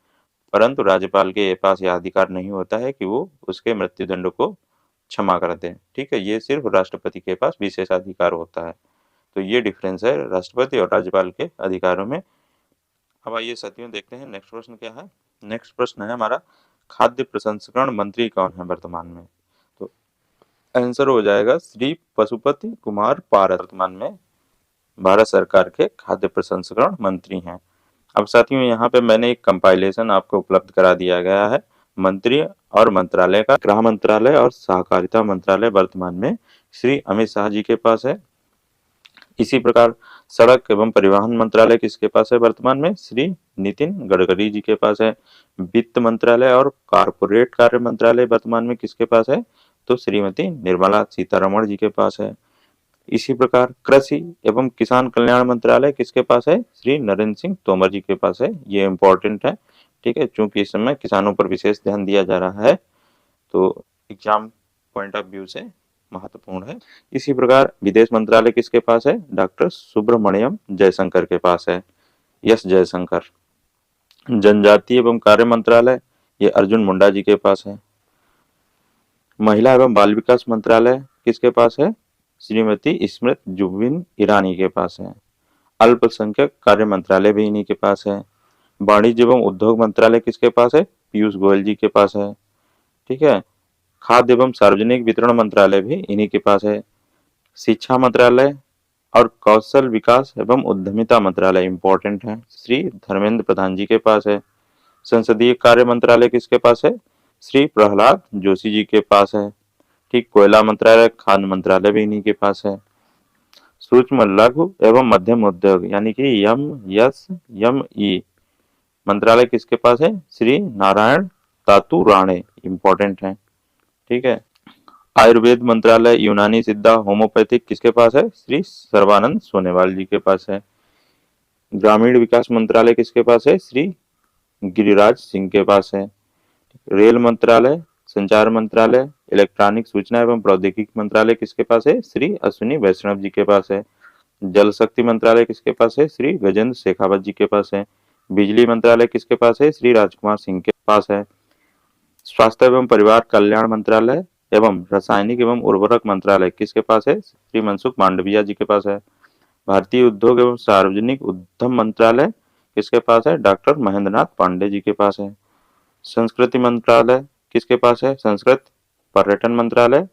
परंतु राज्यपाल के पास यह अधिकार नहीं होता है कि वो उसके मृत्यु दंड को क्षमा कर दें। ठीक है, ये सिर्फ राष्ट्रपति के पास विशेषाधिकार होता है। तो ये डिफरेंस है राष्ट्रपति और राज्यपाल के अधिकारों में। अब आइए साथियों देखते हैं नेक्स्ट प्रश्न क्या है। नेक्स्ट प्रश्न है हमारा, खाद्य प्रसंस्करण मंत्री कौन है वर्तमान में? तो आंसर हो जाएगा श्री पशुपति कुमार पारस वर्तमान में भारत सरकार के खाद्य प्रसंस्करण मंत्री हैं। अब साथियों यहाँ पे मैंने एक कंपाइलेशन आपको उपलब्ध करा दिया गया है। मंत्री और मंत्रालय का गृह मंत्रालय और सहकारिता मंत्रालय वर्तमान में श्री अमित शाह जी के पास है। इसी प्रकार सड़क एवं परिवहन मंत्रालय किसके पास है वर्तमान में? श्री नितिन गडकरी जी के पास है। वित्त मंत्रालय और कारपोरेट कार्य मंत्रालय वर्तमान में किसके पास है? तो श्रीमती निर्मला सीतारमण जी के पास है। इसी प्रकार कृषि एवं किसान कल्याण मंत्रालय किसके पास है? श्री नरेंद्र सिंह तोमर जी के पास है। ये इंपॉर्टेंट है, ठीक है, क्योंकि इस समय किसानों पर विशेष ध्यान दिया जा रहा है, तो एग्जाम पॉइंट ऑफ व्यू से महत्वपूर्ण है। इसी प्रकार विदेश मंत्रालय किसके पास है? डॉक्टर सुब्रमण्यम जयशंकर के पास है, यस जयशंकर। जनजातीय एवं कार्य मंत्रालय ये अर्जुन मुंडा जी के पास है। महिला एवं बाल विकास मंत्रालय किसके पास है? श्रीमती स्मृति जुबिन ईरानी के पास है। अल्पसंख्यक कार्य मंत्रालय भी इन्हीं के पास है। वाणिज्य एवं उद्योग मंत्रालय किसके पास है? पीयूष गोयल जी के पास है। ठीक है, खाद्य एवं सार्वजनिक वितरण मंत्रालय भी इन्हीं के पास है। शिक्षा मंत्रालय और कौशल विकास एवं उद्यमिता मंत्रालय इंपॉर्टेंट है, श्री धर्मेंद्र प्रधान जी के पास है। संसदीय कार्य मंत्रालय किसके पास है? श्री प्रहलाद जोशी जी के पास है। ठीक, कोयला मंत्रालय, खान मंत्रालय भी इन्हीं के पास है। सूक्ष्म लघु एवं मध्यम उद्योग यानी कि एम मंत्रालय किसके पास है? श्री नारायण तातू राणे, इंपॉर्टेंट है। ठीक है। आयुर्वेद मंत्रालय, यूनानी सिद्धा, होम्योपैथिक किसके पास है? श्री सर्बानंद सोनेवाल जी के पास है। ग्रामीण विकास मंत्रालय किसके पास है? श्री गिरिराज सिंह के पास है। रेल मंत्रालय, संचार मंत्रालय, इलेक्ट्रॉनिक सूचना एवं प्रौद्योगिकी मंत्रालय किसके पास है? श्री अश्विनी वैष्णव जी के पास है। जल शक्ति मंत्रालय किसके पास है? श्री गजेंद्र शेखावत जी के पास है। बिजली मंत्रालय किसके पास है? श्री राजकुमार सिंह के पास है। स्वास्थ्य एवं परिवार कल्याण मंत्रालय एवं रासायनिक एवं उर्वरक मंत्रालय किसके पास है? श्री मनसुख मांडविया जी के पास है। भारतीय उद्योग एवं सार्वजनिक उद्यम मंत्रालय किसके पास है? डॉक्टर महेंद्र नाथ पांडे जी के पास है। संस्कृति मंत्रालय किसके पास है? संस्कृत पर्यटन मंत्रालय,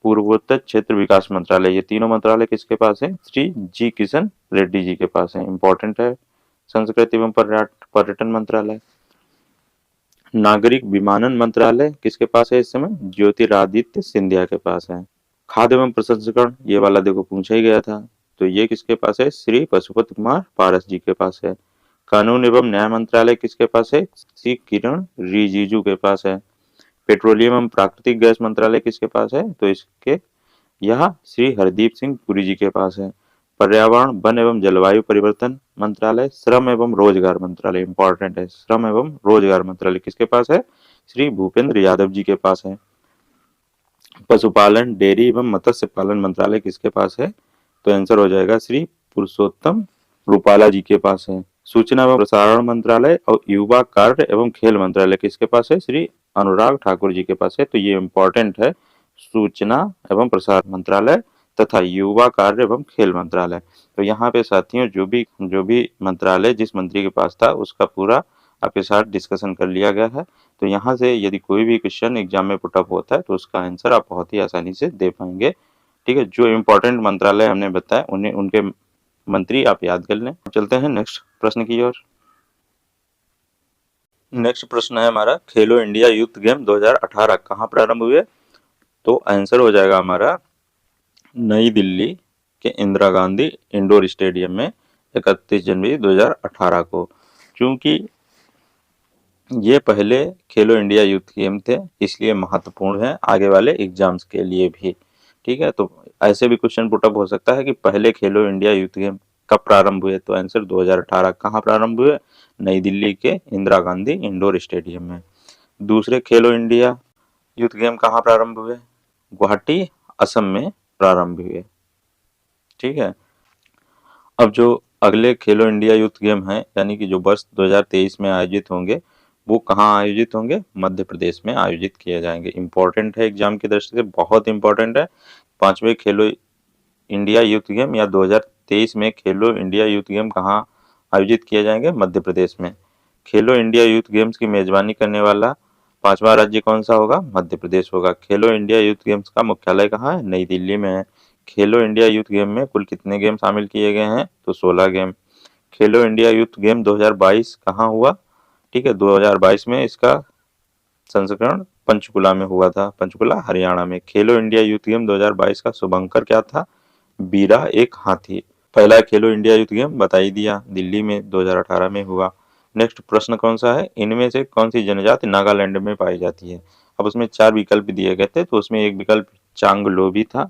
पूर्वोत्तर क्षेत्र विकास मंत्रालय, ये तीनों मंत्रालय किसके पास है? श्री जी किशन रेड्डी जी के पास है। इंपॉर्टेंट है संस्कृति एवं पर्यटन मंत्रालय। नागरिक विमानन मंत्रालय किसके पास है इस समय? ज्योतिरादित्य सिंधिया के पास है। खाद्य एवं प्रसंस्करण, ये वाला देखो पूछा ही गया था, तो ये किसके पास है? श्री पशुपति कुमार पारस जी के पास है। कानून एवं न्याय मंत्रालय किसके पास है? श्री किरण रिजिजू के पास है। पेट्रोलियम एवं प्राकृतिक गैस मंत्रालय किसके पास है? तो इसके यह श्री हरदीप सिंह पुरी जी के पास है। पर्यावरण, वन एवं जलवायु परिवर्तन मंत्रालय, श्रम एवं रोजगार मंत्रालय, इंपॉर्टेंट है, श्रम एवं रोजगार मंत्रालय किसके पास है? श्री भूपेंद्र यादव जी के पास है। पशुपालन, डेयरी एवं मत्स्य पालन मंत्रालय किसके पास है? तो आंसर हो जाएगा श्री पुरुषोत्तम रूपाला जी के पास है। सूचना एवं प्रसारण मंत्रालय और युवा कार्य एवं खेल मंत्रालय किसके पास है? श्री अनुराग ठाकुर जी के पास है। तो ये इंपॉर्टेंट है, सूचना एवं प्रसारण मंत्रालय तथा युवा कार्य एवं खेल मंत्रालय। तो यहाँ पे साथियों जो भी मंत्रालय जिस मंत्री के पास था उसका पूरा आपके साथ डिस्कशन कर लिया गया है। तो यहाँ से यदि कोई भी क्वेश्चन एग्जाम में पुटअप होता है तो उसका आंसर आप बहुत ही आसानी से दे पाएंगे। ठीक है, जो इम्पोर्टेंट मंत्रालय हमने बताया उन्हें उनके मंत्री आप याद कर लें। चलते हैं नेक्स्ट प्रश्न की ओर। नेक्स्ट प्रश्न है हमारा, खेलो इंडिया यूथ गेम 2018 कहाँ प्रारंभ हुए? तो आंसर हो जाएगा हमारा नई दिल्ली के इंदिरा गांधी इंडोर स्टेडियम में 31 जनवरी 2018 को। चूंकि ये पहले खेलो इंडिया यूथ गेम थे इसलिए महत्वपूर्ण है आगे वाले एग्जाम्स के लिए भी। ठीक है, तो ऐसे भी क्वेश्चन पुटअप हो सकता है कि पहले खेलो इंडिया यूथ गेम कब प्रारंभ हुए? तो आंसर 2018 कहाँ प्रारंभ हुए? नई दिल्ली के इंदिरा गांधी इंडोर स्टेडियम में। दूसरे खेलो इंडिया यूथ गेम कहाँ प्रारंभ हुए? गुवाहाटी, असम में प्रारंभ हुए। ठीक है, अब जो अगले खेलो इंडिया यूथ गेम है यानी कि जो वर्ष 2023 में आयोजित होंगे वो कहाँ आयोजित होंगे? मध्य प्रदेश में आयोजित किए जाएंगे। इंपॉर्टेंट है एग्जाम की दृष्टि से, बहुत इंपॉर्टेंट है। 5वें खेलो इंडिया यूथ गेम या 2023 में खेलो इंडिया यूथ गेम कहाँ आयोजित किए जाएंगे? मध्य प्रदेश में। खेलो इंडिया यूथ गेम्स की मेजबानी करने वाला 5वां राज्य कौन सा होगा? मध्य प्रदेश होगा। खेलो इंडिया यूथ गेम्स का मुख्यालय कहाँ है? नई दिल्ली में है। खेलो इंडिया यूथ गेम में कुल कितने गेम शामिल किए गए हैं? तो 16 गेम। खेलो इंडिया यूथ गेम 2022 कहाँ हुआ? ठीक है, 2022 में इसका संस्करण पंचकुला में हुआ था, पंचकुला हरियाणा में। खेलो इंडिया यूथ गेम 2022 का शुभंकर क्या था? बीरा एक हाथी। पहला खेलो इंडिया यूथ गेम बता ही दिया, दिल्ली में 2018 में हुआ। नेक्स्ट प्रश्न कौन सा है? इनमें से कौन सी जनजाति नागालैंड में पाई जाती है? अब उसमें 4 विकल्प दिए गए थे, तो उसमें एक विकल्प चांगलो भी था,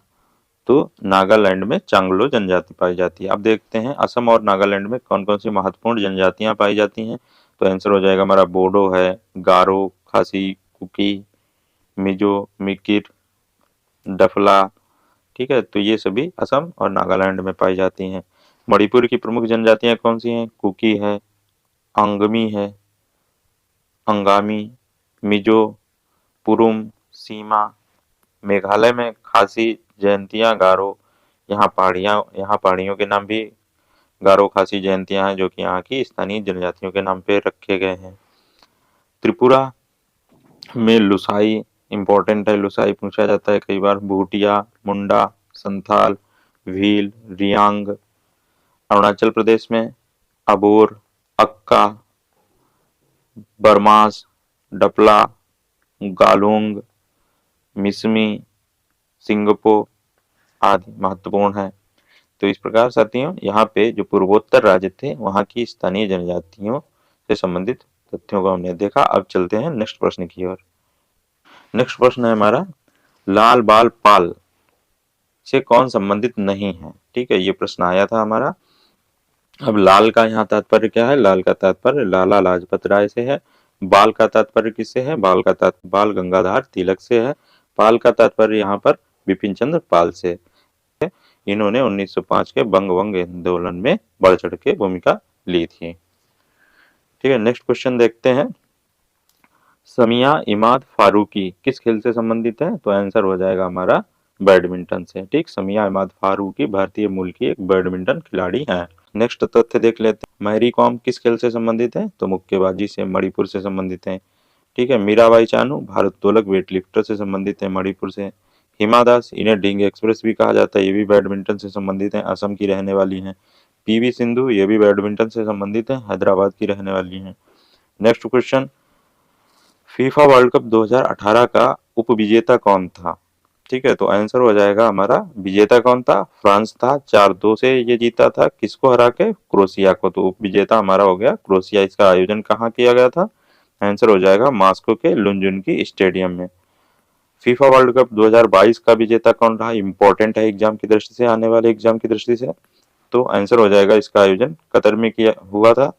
तो नागालैंड में चांगलो जनजाति पाई जाती है। अब देखते हैं असम और नागालैंड में कौन कौन सी महत्वपूर्ण जनजातियां पाई जाती हैं। तो आंसर हो जाएगा हमारा बोडो है, गारो, खासी, कुकी, मिजो, मिकिर, डफला। ठीक है, तो ये सभी असम और नागालैंड में पाई जाती हैं। मणिपुर की प्रमुख जनजातियां कौन सी हैं? कुकी है, अंगमी है, अंगामी, मिजो, पुरुम, सीमा। मेघालय में खासी, जयंतियां, गारो। यहाँ पहाड़ियों के नाम भी गारो खासी जयंतियां हैं जो कि यहाँ की स्थानीय जनजातियों के नाम पे रखे गए हैं। त्रिपुरा में लुसाई, इंपॉर्टेंट है, लुसाई पूछा जाता है कई बार। भूटिया, मुंडा, संथाल, भील, रियांग। अरुणाचल प्रदेश में अबोर, अक्का, बरमास, डपला, गालूंग, मिसमी, सिंगपो आदि महत्वपूर्ण है। तो इस प्रकार साथियों यहाँ पे जो पूर्वोत्तर राज्य थे वहाँ की स्थानीय जनजातियों से संबंधित तथ्यों को हमने देखा। अब चलते हैं नेक्स्ट प्रश्न की ओर। नेक्स्ट प्रश्न है हमारा, लाल बाल पाल से कौन संबंधित नहीं है? ठीक है, ये प्रश्न आया था हमारा। अब लाल का यहाँ तात्पर्य क्या है? लाल का तात्पर्य लाला लाजपत राय से है। बाल का तात्पर्य किससे है? बाल गंगाधर तिलक से है। पाल का तात्पर्य यहाँ पर बिपिन चंद्र पाल से। इन्होंने 1905 के बंग आंदोलन में बढ़ चढ़ के भूमिका ली थी। ठीक है, नेक्स्ट क्वेश्चन देखते हैं। समिया इमाद फारूकी किस खेल से संबंधित है? तो आंसर हो जाएगा हमारा बैडमिंटन से। ठीक, समिया इमाद फारूकी भारतीय मूल की एक बैडमिंटन खिलाड़ी है। नेक्स्ट तथ्य देख लेते हैं। मैरी कॉम किस खेल से संबंधित है? तो मुक्केबाजी से, मणिपुर से संबंधित है। ठीक है, मीराबाई चानू भारोत्तोलक वेटलिफ्टर से संबंधित है, मणिपुर से। हिमा दास, इन्हें डिंग एक्सप्रेस भी कहा जाता है, ये भी बैडमिंटन से संबंधित है, असम की रहने वाली हैं। पीवी सिंधु, ये भी बैडमिंटन से संबंधित है, हैदराबाद की रहने वाली हैं। Next question, FIFA world cup 2018 का उपविजेता कौन था? ठीक है, तो आंसर हो जाएगा हमारा, विजेता कौन था? फ्रांस था, 4-2 से ये जीता था, किसको हरा के? क्रोएशिया को। तो उपविजेता हमारा हो गया क्रोएशिया। इसका आयोजन कहाँ किया गया था? आंसर हो जाएगा मॉस्को के लुंजुनकी स्टेडियम में। फीफा वर्ल्ड कप 2022 का विजेता कौन रहा? इंपॉर्टेंट है एग्जाम की दृष्टि से, आने वाले एग्जाम की दृष्टि से। तो आंसर हो जाएगा, इसका आयोजन कतर में किया हुआ था।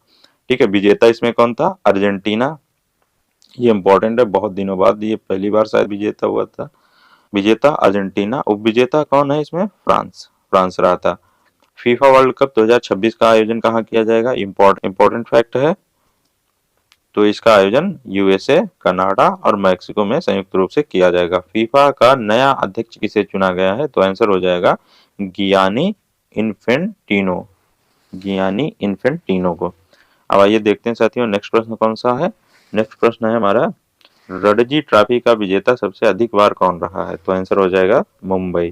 ठीक है, विजेता इसमें कौन था? अर्जेंटीना। ये इंपॉर्टेंट है, बहुत दिनों बाद ये पहली बार शायद विजेता हुआ था। विजेता अर्जेंटीना, उप विजेता कौन है इसमें? फ्रांस। फ्रांस रहा था। फीफा वर्ल्ड कप 2026 का आयोजन कहाँ किया जाएगा? इंपॉर्टेंट फैक्ट है। तो इसका आयोजन यूएसए, कनाडा और मैक्सिको में संयुक्त रूप से किया जाएगा। फीफा का नया अध्यक्ष किसे चुना गया है? तो आंसर हो जाएगा गियानी इन्फेंटिनो। गियानी इन्फेंटिनो को। अब आइए देखते हैं साथियों नेक्स्ट प्रश्न कौन सा है। नेक्स्ट प्रश्न है हमारा, रणजी ट्रॉफी का विजेता सबसे अधिक बार कौन रहा है? तो आंसर हो जाएगा मुंबई।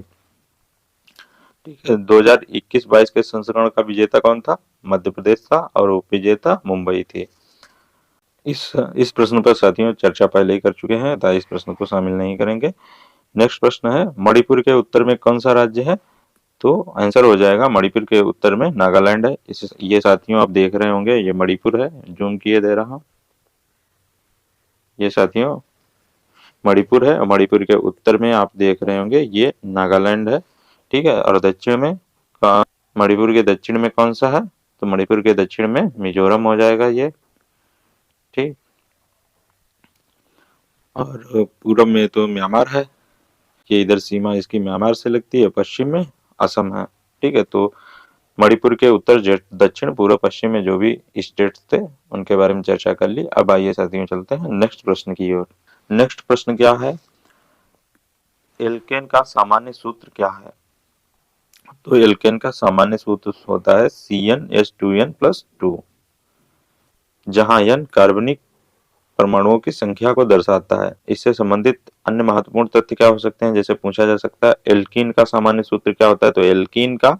ठीक है, 2021-22 के संस्करण का विजेता कौन था? मध्य प्रदेश था और उपविजेता मुंबई थी। इस प्रश्न पर साथियों चर्चा पहले ही कर चुके हैं, तो इस प्रश्न को शामिल नहीं करेंगे। नेक्स्ट प्रश्न है, मणिपुर के उत्तर में कौन सा राज्य है? तो आंसर हो जाएगा, मणिपुर के उत्तर में नागालैंड है। ये साथियों आप देख रहे होंगे, ये मणिपुर है, जूम किए दे रहा हूं। ये साथियों मणिपुर है, और मणिपुर के उत्तर में आप देख रहे होंगे ये नागालैंड है। ठीक है, और दक्षिण में मणिपुर के दक्षिण में कौन सा है? तो मणिपुर के दक्षिण में मिजोरम हो जाएगा ये। ठीक, और पूरब में तो म्यांमार है, ये इधर सीमा इसकी म्यांमार से लगती है, पश्चिम में असम है। ठीक है, तो मणिपुर के उत्तर, दक्षिण, पूर्व, पश्चिम में जो भी स्टेट्स थे उनके बारे में चर्चा कर ली। अब आइए साथियों चलते हैं नेक्स्ट प्रश्न की ओर। नेक्स्ट प्रश्न क्या है, एल्केन का सामान्य सूत्र क्या है? तो एल्केन का सामान्य सूत्र होता है CnH2n+2, जहां n कार्बनिक परमाणुओं की संख्या को दर्शाता है। इससे संबंधित अन्य महत्वपूर्ण तथ्य क्या हो सकते हैं? जैसे पूछा जा सकता है एल्कीन का सामान्य सूत्र क्या होता है? तो एल्कीन का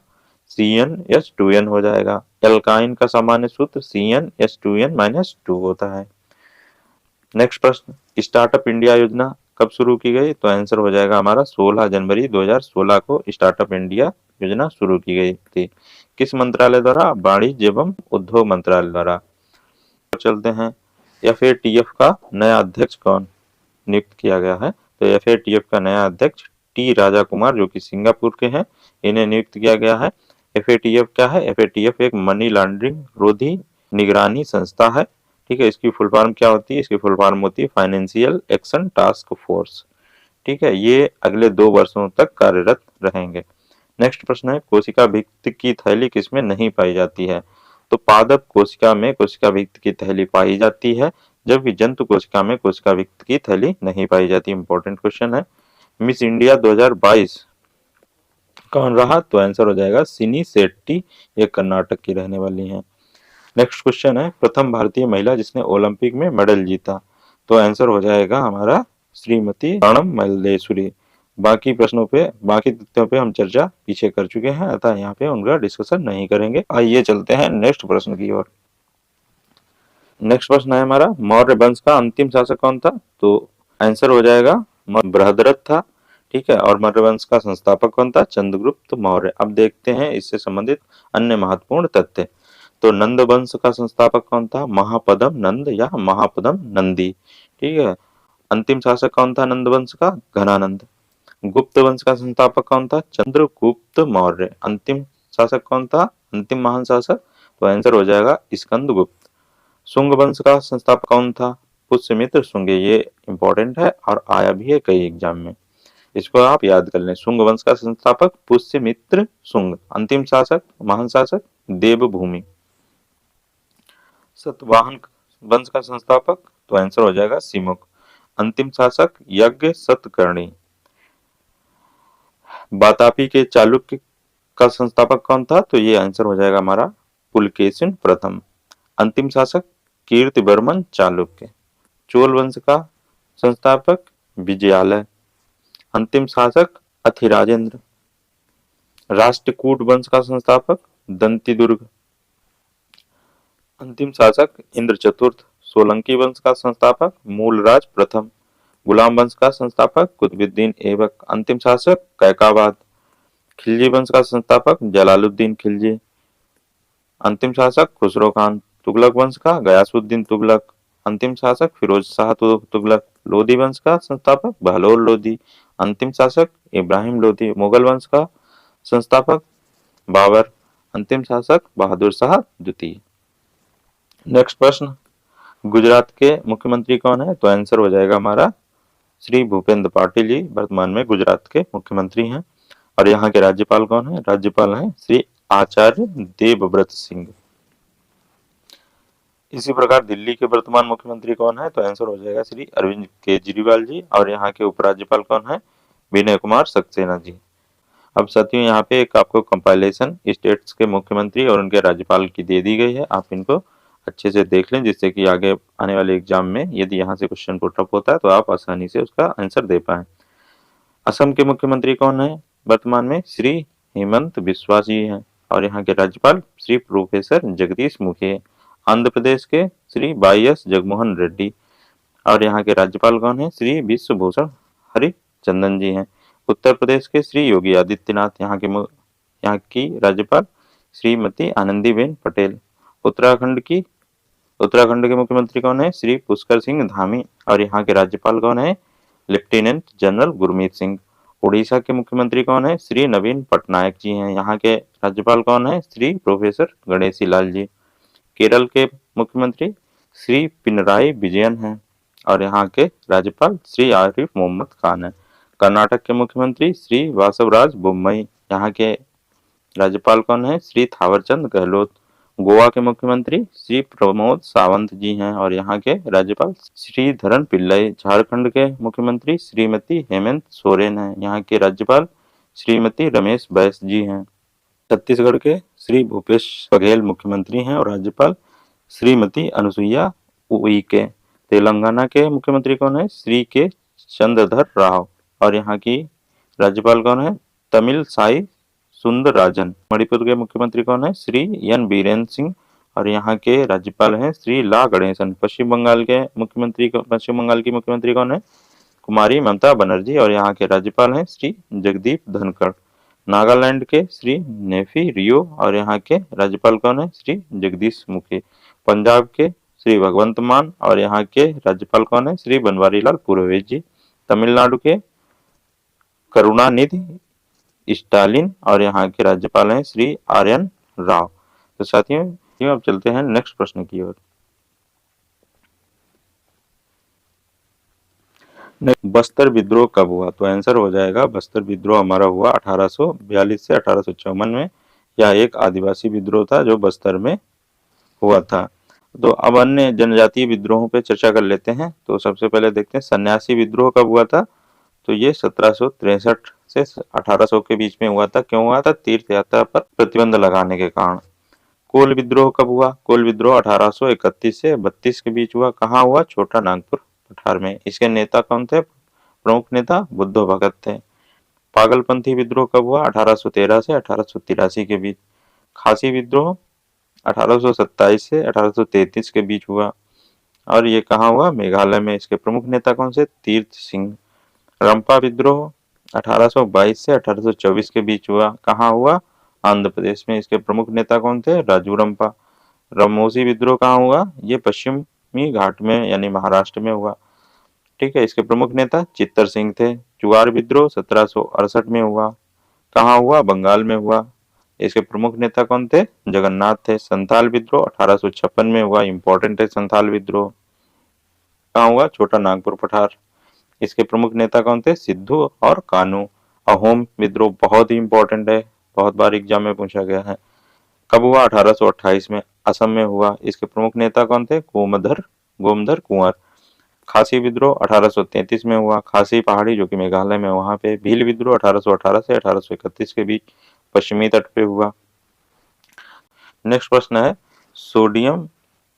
CnH2n हो जाएगा। एल्काइन का सामान्य सूत्र CnH2n-2 होता है। नेक्स्ट प्रश्न, स्टार्टअप इंडिया योजना कब शुरू की गई? तो आंसर हो जाएगा हमारा 16 जनवरी 2016 को स्टार्टअप इंडिया योजना शुरू की गई थी। किस मंत्रालय द्वारा? वाणिज्य एवं उद्योग मंत्रालय द्वारा। चलते हैं, FATF का नया अध्यक्ष कौन नियुक्त किया गया है? तो FATF का नया अध्यक्ष टी राजा कुमार, जो कि सिंगापुर के हैं, इन्हें नियुक्त किया गया है। FATF क्या है? FATF एक मनी लॉन्ड्रिंग रोधी निगरानी संस्था है। ठीक है, इसकी फुल फॉर्म क्या होती है? इसकी फुल फॉर्म होती है फाइनेंशियल एक्शन टास्क फोर्स। ठीक है, ये अगले 2 वर्षों तक कार्यरत रहेंगे। नेक्स्ट प्रश्न है, कोशिका भित्ति की थैली किसमें नहीं पाई जाती है? तो पादप कोशिका में कोशिका भित्ति की थैली पाई जाती है, जबकि जंतु कोशिका में कोशिका भित्ति की थैली नहीं पाई जाती। इंपॉर्टेंट क्वेश्चन है। मिस इंडिया 2022 कौन रहा? तो आंसर हो जाएगा सिनी शेट्टी, ये कर्नाटक की रहने वाली हैं। नेक्स्ट क्वेश्चन है, प्रथम भारतीय महिला जिसने ओलंपिक में मेडल जीता? तो आंसर हो जाएगा हमारा श्रीमती प्रणम मल्लेश्वरी। बाकी तथ्यों पे हम चर्चा पीछे कर चुके हैं, अतः यहाँ पे उनका डिस्कशन नहीं करेंगे। आइए चलते हैं नेक्स्ट प्रश्न की ओर। नेक्स्ट प्रश्न है हमारा, मौर्य वंश का अंतिम शासक कौन था? तो आंसर हो जाएगा बृहद्रथ था। ठीक है, और मौर्य वंश का संस्थापक कौन था? चंद्रगुप्त मौर्य। अब देखते हैं इससे संबंधित अन्य महत्वपूर्ण तथ्य। तो नंद वंश का संस्थापक कौन था? महापदम नंद या महापदम नंदी। ठीक है, अंतिम शासक कौन था नंद वंश का? घनानंद। गुप्त वंश का संस्थापक कौन था? चंद्रगुप्त मौर्य। अंतिम शासक कौन था? अंतिम महान शासक? तो आंसर हो जाएगा स्कंदगुप्त। शुंग वंश का संस्थापक कौन था? पुष्यमित्र शुंग। ये इंपॉर्टेंट है और आया भी है कई एग्जाम में, इसको आप याद कर लें। शुंग वंश का संस्थापक पुष्यमित्र शुंग। अंतिम शासक महान शासक देवभूमि। सतवाहन वंश का संस्थापक? तो आंसर हो जाएगा सिमुक। अंतिम शासक यज्ञ सतकर्णी। वातापी के चालुक्य का संस्थापक कौन था? तो ये आंसर हो जाएगा हमारा पुलकेशिन प्रथम। अंतिम शासक कीर्तिवर्मन चालुक्य। चोल वंश का संस्थापक विजयालय। अंतिम शासक अथिराजेंद्र। राष्ट्रकूट वंश का संस्थापक दंतिदुर्ग। अंतिम शासक इंद्र चतुर्थ। सोलंकी वंश का संस्थापक मूलराज प्रथम। गुलाम वंश का संस्थापक कुतुबुद्दीन ऐबक। अंतिम शासक कैकाबाद। खिलजी वंश का संस्थापक जलालुद्दीन खिलजी। अंतिम शासक खुसरो खान। तुगलक वंश का गयासुद्दीन तुगलक। अंतिम शासक फिरोज शाह तुगलक। लोधी वंश का संस्थापक बहलोल लोधी। अंतिम शासक इब्राहिम लोधी। मुगल वंश का संस्थापक बाबर। अंतिम शासक बहादुर शाह द्वितीय। नेक्स्ट प्रश्न, गुजरात के मुख्यमंत्री कौन है? तो आंसर हो जाएगा हमारा श्री भूपेंद्र पाटिल जी वर्तमान में गुजरात के मुख्यमंत्री हैं। और यहाँ के राज्यपाल कौन है? राज्यपाल हैं श्री आचार्य देवव्रत सिंह। इसी प्रकार दिल्ली के वर्तमान मुख्यमंत्री कौन है? तो आंसर हो जाएगा श्री अरविंद केजरीवाल जी। और यहाँ के उपराज्यपाल कौन है? विनय कुमार सक्सेना जी। अब साथियों यहाँ पे एक आपको कंपाइलेशन स्टेट्स के मुख्यमंत्री और उनके राज्यपाल की दे दी गई है, आप इनको अच्छे से देख लें जिससे कि आगे आने वाले एग्जाम में यदि यहाँ से क्वेश्चन पुट अप होता है तो आप आसानी से उसका आंसर दे पाए। असम के मुख्यमंत्री कौन है वर्तमान में? श्री हेमंत बिस्वा जी हैं। और यहाँ के राज्यपाल श्री प्रोफेसर जगदीश मुखी। आंध्र प्रदेश के श्री वाईएस जगमोहन रेड्डी। और यहाँ के राज्यपाल कौन है? श्री विश्वभूषण हरिचंदन जी हैं। उत्तर प्रदेश के श्री योगी आदित्यनाथ। यहाँ की राज्यपाल श्रीमती आनंदीबेन पटेल। उत्तराखंड के मुख्यमंत्री कौन है? श्री पुष्कर सिंह धामी। और यहाँ के राज्यपाल कौन है? Lieutenant general Gurmeet Singh. उड़ीसा के मुख्यमंत्री कौन है? श्री नवीन पटनायक जी हैं। यहाँ के राज्यपाल कौन है? श्री प्रोफेसर गणेशी लाल जी। केरल के मुख्यमंत्री श्री पिनराई विजयन हैं। और यहाँ के राज्यपाल श्री आरिफ मोहम्मद खान हैं। कर्नाटक के मुख्यमंत्री श्री वासवराज बोम्मई। यहाँ के राज्यपाल कौन है? श्री थावरचंद गहलोत। गोवा के मुख्यमंत्री श्री प्रमोद सावंत जी हैं। और यहाँ के राज्यपाल श्री धरन पिल्लई। झारखंड के मुख्यमंत्री श्रीमती हेमंत सोरेन हैं। यहाँ के राज्यपाल श्रीमती रमेश बैस जी हैं। छत्तीसगढ़ के श्री भूपेश बघेल मुख्यमंत्री हैं और राज्यपाल श्रीमती अनुसुईया उइके। तेलंगाना के मुख्यमंत्री कौन है? श्री के चंद्रधर राव। और यहाँ की राज्यपाल कौन है? तमिल साई सुंदरराजन। मणिपुर के मुख्यमंत्री कौन है? श्री एन बीरेन्द्र सिंह। और यहाँ के राज्यपाल हैं श्री ला गणेशन। पश्चिम बंगाल की मुख्यमंत्री कौन है? कुमारी ममता बनर्जी। और यहाँ के राज्यपाल हैं श्री जगदीप धनखड़। नागालैंड के श्री नेफी रियो। और यहाँ के राज्यपाल कौन है? श्री जगदीश मुखी। पंजाब के श्री भगवंत मान। और यहाँ के राज्यपाल कौन है? श्री बनवारी लाल पुरोहित जी। तमिलनाडु के करुणानिधि स्टालिन। और यहाँ के राज्यपाल हैं श्री आर्यन राव। तो साथियों अब चलते हैं नेक्स्ट प्रश्न की ओर। बस्तर विद्रोह कब हुआ? तो आंसर हो जाएगा बस्तर विद्रोह हमारा हुआ 1842 से 1854 में। यह एक आदिवासी विद्रोह था जो बस्तर में हुआ था। तो अब अन्य जनजातीय विद्रोहों पे चर्चा कर लेते हैं। तो सबसे पहले देखते हैं सन्यासी विद्रोह कब हुआ था? तो ये 1763 से 1800 के बीच में हुआ था। क्यों हुआ था? तीर्थ यात्रा पर प्रतिबंध लगाने के कारण। कोल विद्रोह कब हुआ? कोल विद्रोह 1831 से 32 के बीच हुआ। कहाँ हुआ? छोटा नागपुर पठार में। इसके नेता कौन थे? प्रमुख नेता बुद्धो भगत थे। पागलपंथी विद्रोह कब हुआ? 1813 से 1883 के बीच। खासी विद्रोह 1827 से 1833 के बीच हुआ और ये कहाँ हुआ? मेघालय में। इसके प्रमुख नेता कौन से? तीर्थ सिंह। रंपा विद्रोह 1822 से 1824 के बीच हुआ। कहाँ हुआ? आंध्र प्रदेश में। इसके प्रमुख नेता कौन थे? राजू रंपा। रमोसी विद्रोह कहाँ हुआ? ये पश्चिमी घाट में यानी महाराष्ट्र में हुआ। ठीक है। इसके प्रमुख नेता चित्तर सिंह थे। चुआर विद्रोह 1768 में हुआ। कहाँ हुआ? बंगाल में हुआ। इसके प्रमुख नेता कौन थे? जगन्नाथ थे। संथाल विद्रोह 1856 में हुआ। इंपॉर्टेंट है संथाल विद्रोह। कहाँ हुआ? छोटा नागपुर पठार। इसके प्रमुख नेता कौन थे? सिद्धू और कानू। अहोम विद्रोह बहुत ही इंपॉर्टेंट है, बहुत बार एग्जाम में पूछा गया है। कब हुआ? 1828 में असम में हुआ। इसके प्रमुख नेता कौन थे? गोमधर कुंवर। खासी विद्रोह 1833 में हुआ। खासी पहाड़ी जो कि मेघालय में, वहां पे। भील विद्रोह 1818 से 1831 के बीच पश्चिमी तट पे हुआ। नेक्स्ट प्रश्न है, सोडियम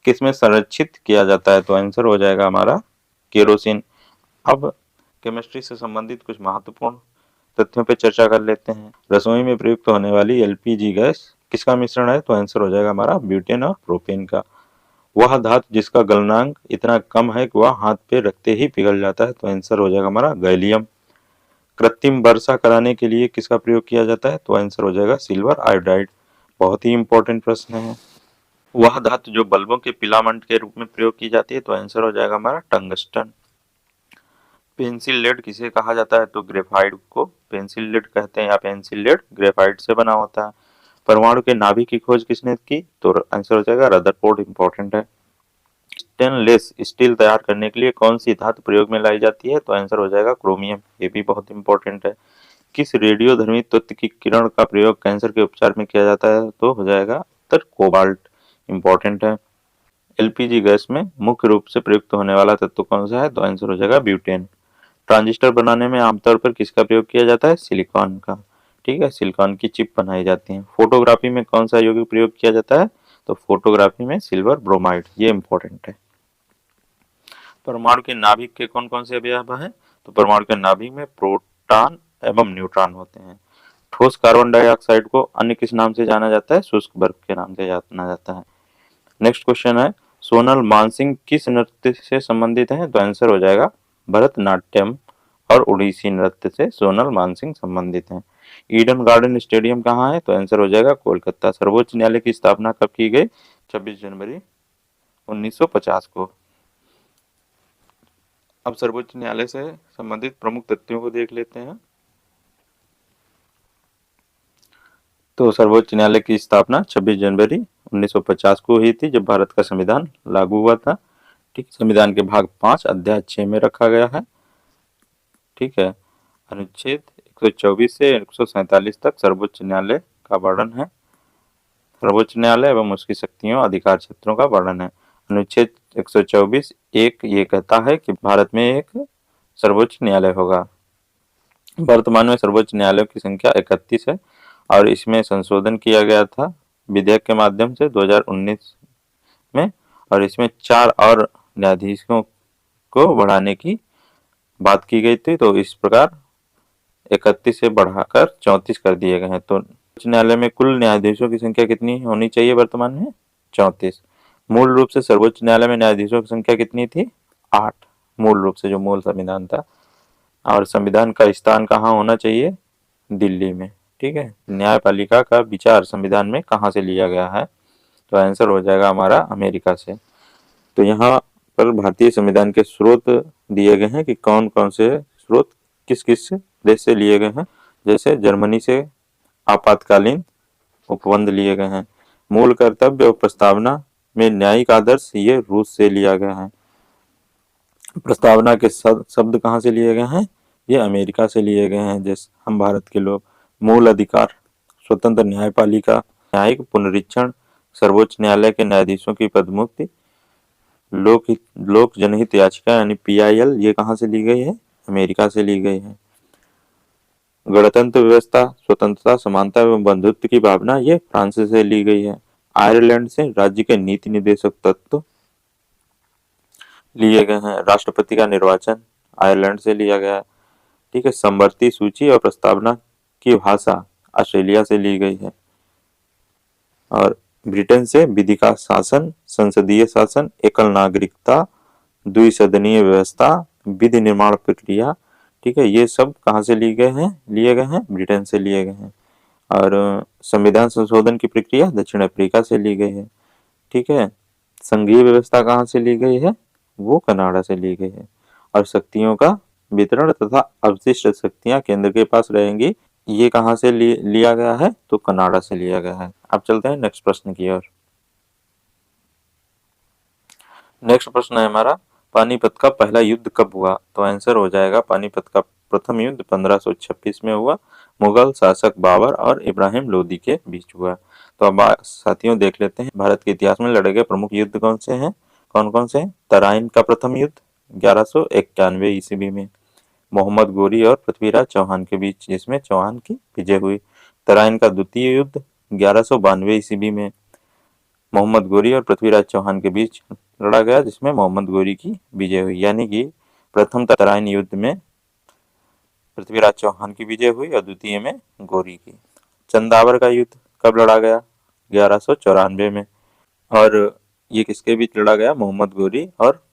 किसमें संरक्षित किया जाता है? तो आंसर हो जाएगा हमारा केरोसिन। अब केमिस्ट्री से संबंधित कुछ महत्वपूर्ण तथ्यों पे चर्चा कर लेते हैं। रसोई में प्रयुक्त होने वाली एलपीजी गैस किसका मिश्रण है? तो आंसर हो जाएगा हमारा ब्यूटेन और प्रोपेन का। वह धातु जिसका गलनांक इतना कम है कि वह हाथ पे रखते ही पिघल जाता है, तो आंसर हो जाएगा हमारा गैलियम। कृत्रिम वर्षा कराने के लिए किसका प्रयोग किया जाता है? तो आंसर हो जाएगा सिल्वर आयोडाइड। बहुत ही इंपॉर्टेंट प्रश्न है। वह धातु जो बल्बों के फिलामेंट के रूप में प्रयोग की जाती है, तो आंसर हो जाएगा हमारा टंगस्टन। पेंसिल लेड किसे कहा जाता है? तो ग्रेफाइट को पेंसिल लेड कहते हैं या पेंसिल लेड ग्रेफाइट से बना होता है। परमाणु के नाभिक की खोज किसने की? तो आंसर हो जाएगा रदरफोर्ड। इंपॉर्टेंट है। स्टेनलेस स्टील तैयार करने के लिए कौन सी धातु प्रयोग में लाई जाती है? तो आंसर हो जाएगा क्रोमियम। ये भी बहुत इंपॉर्टेंट है। किस रेडियोधर्मी तत्व की किरण का प्रयोग कैंसर के उपचार में किया जाता है? तो हो जाएगा उत्तर कोबाल्ट। इंपॉर्टेंट है। एलपीजी गैस में मुख्य रूप से प्रयुक्त होने वाला तत्व कौन सा है? तो आंसर हो जाएगा ब्यूटेन। ट्रांजिस्टर बनाने में आमतौर पर किसका प्रयोग किया जाता है? सिलिकॉन का। ठीक है, सिलिकॉन की चिप बनाई जाती है। फोटोग्राफी में कौन सा यौगिक प्रयोग किया जाता है? तो फोटोग्राफी में सिल्वर ब्रोमाइड। ये इंपॉर्टेंट है। परमाणु के नाभिक के कौन कौन से अवयव हैं? तो परमाणु के नाभिक में प्रोटॉन एवं न्यूट्रॉन होते हैं। ठोस कार्बन डाइऑक्साइड को अन्य किस नाम से जाना जाता है? शुष्क बर्फ के नाम से जाना जाता है। नेक्स्ट क्वेश्चन है, सोनल मानसिंह किस नृत्य से संबंधित है? तो आंसर हो जाएगा भरतनाट्यम और उड़ीसी नृत्य से सोनल मानसिंह संबंधित हैं। ईडन गार्डन स्टेडियम कहाँ है? तो आंसर हो जाएगा कोलकाता। सर्वोच्च न्यायालय की स्थापना कब की गई? 26 जनवरी 1950 को। अब सर्वोच्च न्यायालय से संबंधित प्रमुख तथ्यों को देख लेते हैं। तो सर्वोच्च न्यायालय की स्थापना 26 जनवरी 1950 को हुई थी, जब भारत का संविधान लागू हुआ था। ठीक, संविधान के भाग 5 अध्याय 6 में रखा गया है। ठीक है, अनुच्छेद 124 से 147 तक सर्वोच्च न्यायालय का वर्णन है। सर्वोच्च न्यायालय एवं उसकी शक्तियों अधिकार क्षेत्रों का वर्णन है। अनुच्छेद 124 एक ये कहता है कि भारत में एक सर्वोच्च न्यायालय होगा। वर्तमान में सर्वोच्च न्यायालयों की संख्या 31 है और इसमें संशोधन किया गया था विधेयक के माध्यम से 2019 में, और इसमें 4 और न्यायाधीशों को बढ़ाने की बात की गई थी। तो इस प्रकार 31 से बढ़ाकर 34 कर दिए गए हैं। तो उच्च न्यायालय में कुल न्यायाधीशों की संख्या कितनी होनी चाहिए वर्तमान में? 34। मूल रूप से सर्वोच्च न्यायालय में न्यायाधीशों की संख्या कितनी थी? 8। मूल रूप से जो मूल संविधान था। और संविधान का स्थान कहाँ होना चाहिए? दिल्ली में। ठीक है, न्यायपालिका का विचार संविधान में कहाँ से लिया गया है? तो आंसर हो जाएगा हमारा अमेरिका से। तो यहाँ पर भारतीय संविधान के स्रोत दिए गए हैं कि कौन कौन से स्रोत किस किस देश से लिए गए हैं। जैसे जर्मनी से आपातकालीन उपबंध लिए गए हैं। मूल कर्तव्य और प्रस्तावना में न्यायिक आदर्श ये रूस से लिया गया है। प्रस्तावना के शब्द कहाँ से लिए गए हैं? ये अमेरिका से लिए गए हैं। जैसे हम भारत के लोग। मूल अधिकार, स्वतंत्र न्यायपालिका, न्यायिक पुनरीक्षण, सर्वोच्च न्यायालय के न्यायाधीशों की पदमुक्ति, लोक जनहित याचिका यानी PIL, ये कहाँ से ली गई है? अमेरिका से ली गई है। गणतंत्र व्यवस्था, स्वतंत्रता, समानता एवं बंधुत्व की भावना, ये फ्रांस से ली गई है। आयरलैंड से राज्य के नीति निर्देशक तत्व लिए गए हैं। राष्ट्रपति का निर्वाचन आयरलैंड से लिया गया है। ठीक है। समवर्ती सूची और प्रस्तावना की भाषा ऑस्ट्रेलिया से ली गई है। और ब्रिटेन से विधि का शासन, संसदीय शासन, एकल नागरिकता, द्विसदनीय व्यवस्था, विधि निर्माण प्रक्रिया, ठीक है, ये सब कहाँ से लिए गए हैं ब्रिटेन से लिए गए हैं। और संविधान संशोधन की प्रक्रिया दक्षिण अफ्रीका से ली गई है। ठीक है। संघीय व्यवस्था कहाँ से ली गई है, वो कनाडा से ली गई है। और शक्तियों का वितरण तथा अवशिष्ट शक्तियां केंद्र के पास रहेंगी, ये कहाँ से लिया गया है, तो कनाडा से लिया गया है। अब चलते हैं नेक्स्ट प्रश्न की ओर। नेक्स्ट प्रश्न है हमारा, पानीपत का पहला युद्ध कब हुआ, तो आंसर हो जाएगा पानीपत का प्रथम युद्ध 1526 में हुआ। मुगल शासक बाबर और इब्राहिम लोदी के बीच हुआ। तो अब साथियों देख लेते हैं भारत के इतिहास में लड़े गए प्रमुख युद्ध कौन से हैं, कौन कौन से हैं। तराइन का प्रथम युद्ध 1191 ईस्वी में मोहम्मद गोरी और पृथ्वीराज चौहान के बीच, जिसमें चौहान की विजय हुई। तराइन का द्वितीय युद्ध 1192 ईस्वी में मोहम्मद गोरी और पृथ्वीराज चौहान के बीच लड़ा गया, जिसमें मोहम्मद गोरी की विजय हुई। यानी कि प्रथम तराइन युद्ध में पृथ्वीराज चौहान की विजय हुई और द्वितीय में गोरी की। चंदावर का युद्ध कब लड़ा गया, 1194 में। और ये किसके बीच लड़ा गया, मोहम्मद गोरी और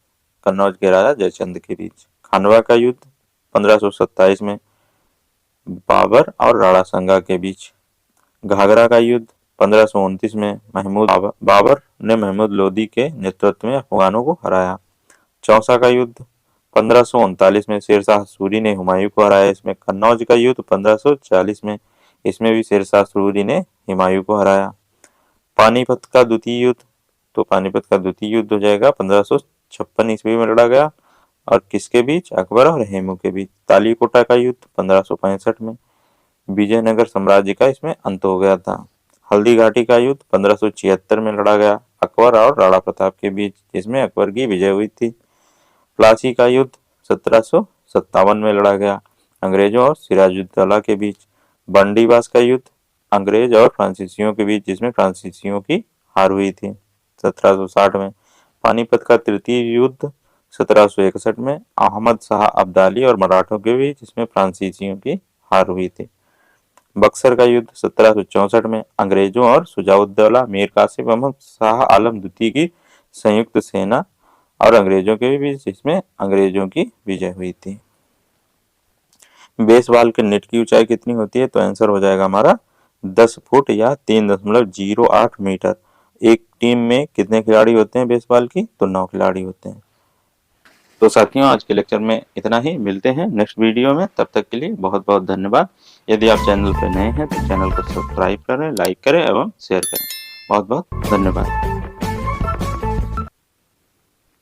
कन्नौज के राजा जयचंद के बीच। खानवा का युद्ध 1527 में बाबर और राणा सांगा के बीच। घाघरा का युद्ध 1529 में बाबर ने महमूद लोदी के नेतृत्व में अफगानों को हराया। चौसा का युद्ध 1539 में शेरशाह सूरी ने हुमायूं को हराया। इसमें कन्नौज का युद्ध 1540 में, इसमें भी शेरशाह सूरी ने हुमायूं को हराया। पानीपत का द्वितीय युद्ध, तो पानीपत का द्वितीय युद्ध हो जाएगा 1556 ईस्वी में लड़ा गया। और किसके बीच, अकबर और हेमू के बीच। तालीकोटा का युद्ध 1565 में, विजयनगर साम्राज्य का इसमें अंत हो गया था। हल्दी घाटी का युद्ध 1576 में लड़ा गया अकबर और राणा प्रताप के बीच, जिसमें अकबर की विजय हुई थी। प्लासी का युद्ध 1757 में लड़ा गया अंग्रेजों और सिराजुद्दौला के बीच। बंडीवास का युद्ध अंग्रेज और फ्रांसीसियों के बीच, जिसमें फ्रांसीसियों की हार हुई थी 1760 में। पानीपत का तृतीय युद्ध 1761 में अहमद शाह अब्दाली और मराठों के बीच, जिसमें फ्रांसीसियों की हार हुई थी। बक्सर का युद्ध 1764 में अंग्रेजों और सुजाउद्दौला मीर कासिम अहमद शाह आलम द्वितीय की संयुक्त सेना और अंग्रेजों के बीच, जिसमें अंग्रेजों की विजय हुई थी। बेसबॉल के नेट की ऊंचाई कितनी होती है, तो आंसर हो जाएगा हमारा 10 फुट या 3.08 मीटर। एक टीम में कितने खिलाड़ी होते हैं बेसबॉल की, तो 9 खिलाड़ी होते हैं। तो साथियों आज के लेक्चर में इतना ही, मिलते हैं नेक्स्ट वीडियो में। तब तक के लिए बहुत बहुत धन्यवाद। यदि आप चैनल पर नए हैं तो चैनल को सब्सक्राइब करें, लाइक करें एवं शेयर करें। बहुत बहुत धन्यवाद।